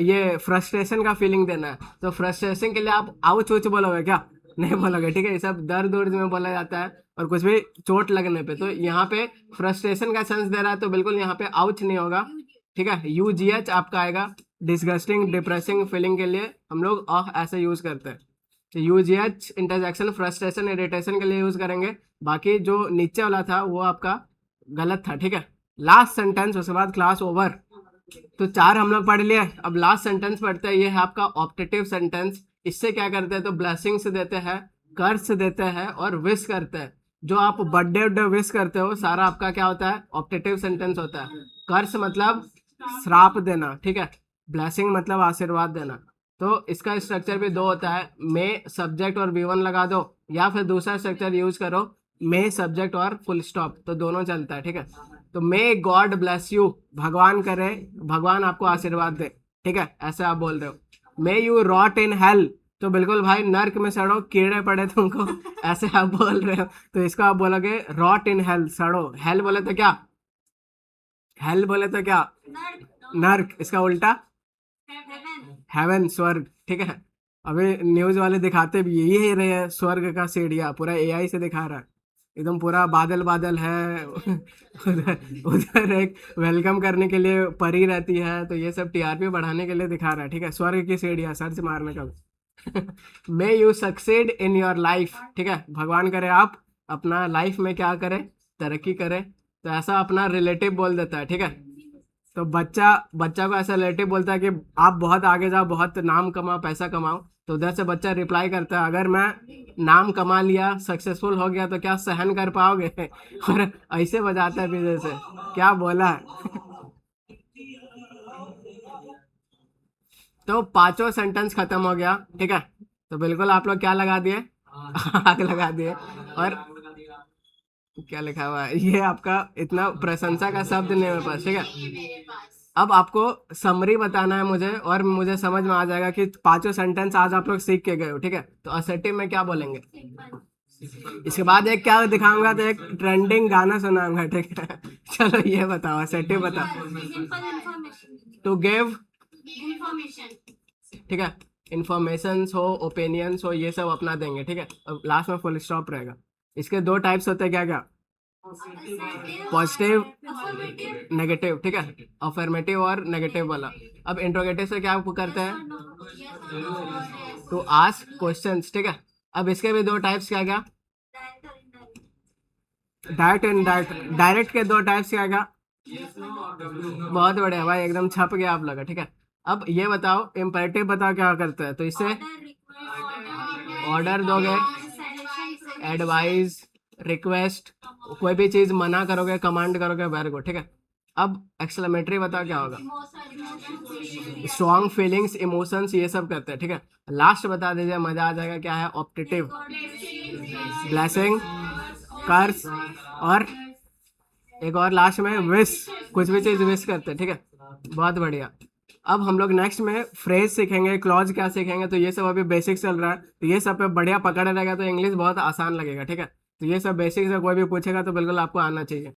ये फ्रस्ट्रेशन का फीलिंग देना है, तो फ्रस्ट्रेशन के लिए आप आउच उच बोलोगे क्या, नहीं बोलोगे, ठीक है, ये सब दर्द उर्द में बोला जाता है, और कुछ भी चोट लगने पे। तो यहाँ पे फ्रस्ट्रेशन का सेंस दे रहा है, तो बिल्कुल यहाँ पे आउच नहीं होगा, ठीक है। यूजीएच आपका आएगा, डिस्गस्टिंग डिप्रेसिंग फीलिंग के लिए हम लोग ऐसे यूज करते हैं। तो यूजीएच इंटरजेक्शन फ्रस्ट्रेशन इरिटेशन के लिए यूज करेंगे, बाकी जो नीचे वाला था वो आपका गलत था, ठीक है। लास्ट सेंटेंस, उसके बाद क्लास ओवर। तो 4 हम लोग पढ़ लिए, अब लास्ट सेंटेंस पढ़ते हैं, ये है आपका ऑप्टेटिव सेंटेंस। इससे क्या करते हैं, तो ब्लेसिंग्स देते हैं, कर्स देते हैं और विश करते हैं। जो आप बर्थडे विश करते हो सारा आपका क्या होता है, ऑप्टेटिव सेंटेंस होता है। कर्स मतलब श्राप देना, ठीक है, ब्लेसिंग मतलब आशीर्वाद देना। तो इसका स्ट्रक्चर भी 2 होता है, मे सब्जेक्ट और V1 लगा दो, या फिर दूसरा स्ट्रक्चर यूज करो, मे सब्जेक्ट और फुल स्टॉप, तो दोनों चलता है, ठीक है। तो मे गॉड ब्लेस यू, भगवान करे, भगवान आपको आशीर्वाद दे, ठीक है, ऐसे आप बोल रहे हो। May you rot in hell, तो बिल्कुल भाई नर्क में सड़ो, कीड़े पड़े तुमको, ऐसे आप बोल रहे हो, तो इसको आप बोलोगे रॉट इन हेल, सड़ो। हेल बोले तो क्या, हेल बोले तो क्या, नर्क, इसका उल्टा हेवन, स्वर्ग, ठीक है। अभी न्यूज वाले दिखाते भी यही रहे हैं, स्वर्ग का सीढ़िया पूरा एआई से दिखा रहा है, एकदम पूरा बादल बादल है उधर एक वेलकम करने के लिए परी रहती है, तो ये सब टीआरपी बढ़ाने के लिए दिखा रहा है, ठीक है। स्वर्ग की सीढ़ियाँ सर्च मारने का may you succeed in your life, ठीक है, भगवान करे आप अपना लाइफ में क्या करे, तरक्की करे, तो ऐसा अपना रिलेटिव बोल देता है, ठीक है। तो बच्चा को ऐसा रिलेटिव बोलता है कि आप बहुत आगे जाओ, बहुत नाम कमाओ, पैसा कमाओ, तो उधर से बच्चा रिप्लाई करता है, अगर मैं नाम कमा लिया, सक्सेसफुल हो गया, तो क्या सहन कर पाओगे और ऐसे बजाता है पीछे से, क्या बोला है तो 5 सेंटेंस खत्म हो गया, ठीक है। तो बिल्कुल आप लोग क्या लगा दिए, आग लगा दिए। और क्या लिखा हुआ है, ये आपका इतना प्रशंसा का शब्द नहीं है मेरे पास, ठीक है। अब आपको समरी बताना है मुझे, और मुझे समझ में आ जाएगा कि 5 सेंटेंस आज आप लोग सीख के गए हो, ठीक है। तो असर्टिव में क्या बोलेंगे, इसके बाद एक क्या दिखाऊंगा, तो एक ट्रेंडिंग गाना सुनाऊंगा, ठीक है। चलो ये बताओ, असर्टिव बताओ, simple information, to give, information, ठीक है, इन्फॉर्मेशन हो, ओपिनियंस हो, ये सब अपना देंगे, ठीक है। अब लास्ट में फुल स्टॉप रहेगा। इसके 2 टाइप्स होते हैं, क्या क्या, पॉजिटिव, नेगेटिव, ठीक है, अफर्मेटिव और नेगेटिव वाला। अब इंट्रोगेटिव से क्या करते हैं, टू आस्क क्वेश्चंस, ठीक है। अब इसके भी 2 टाइप्स, क्या क्या, डायरेक्ट एंड डायरेक्ट के 2 टाइप्स, क्या क्या, बहुत बढ़िया भाई, एकदम छप गया आप लोग, ठीक है। अब ये बताओ, इम्परेटिव बताओ क्या करते हैं, तो इससे ऑर्डर दोगे, एडवाइस, रिक्वेस्ट, कोई भी चीज मना करोगे, कमांड करोगे, वेरी गुड, ठीक है। अब एक्सक्लेमेटरी बताओ क्या होगा, स्ट्रॉन्ग फीलिंग्स, इमोशंस, ये सब करते हैं, ठीक है। लास्ट बता दीजिए, मजा आ जाएगा, क्या है, ऑप्टेटिव, ब्लेसिंग, कर्स, और एक और लास्ट में विश, कुछ भी चीज विश करते हैं, ठीक है, बहुत बढ़िया। अब हम लोग नेक्स्ट में फ्रेज सीखेंगे, क्लॉज क्या सीखेंगे, तो ये सब अभी बेसिक चल रहा है, तो ये सब पे बढ़िया पकड़ रहेगा, तो इंग्लिश बहुत आसान लगेगा, ठीक है। तो ये सब बेसिक से कोई भी पूछेगा तो बिल्कुल आपको आना चाहिए।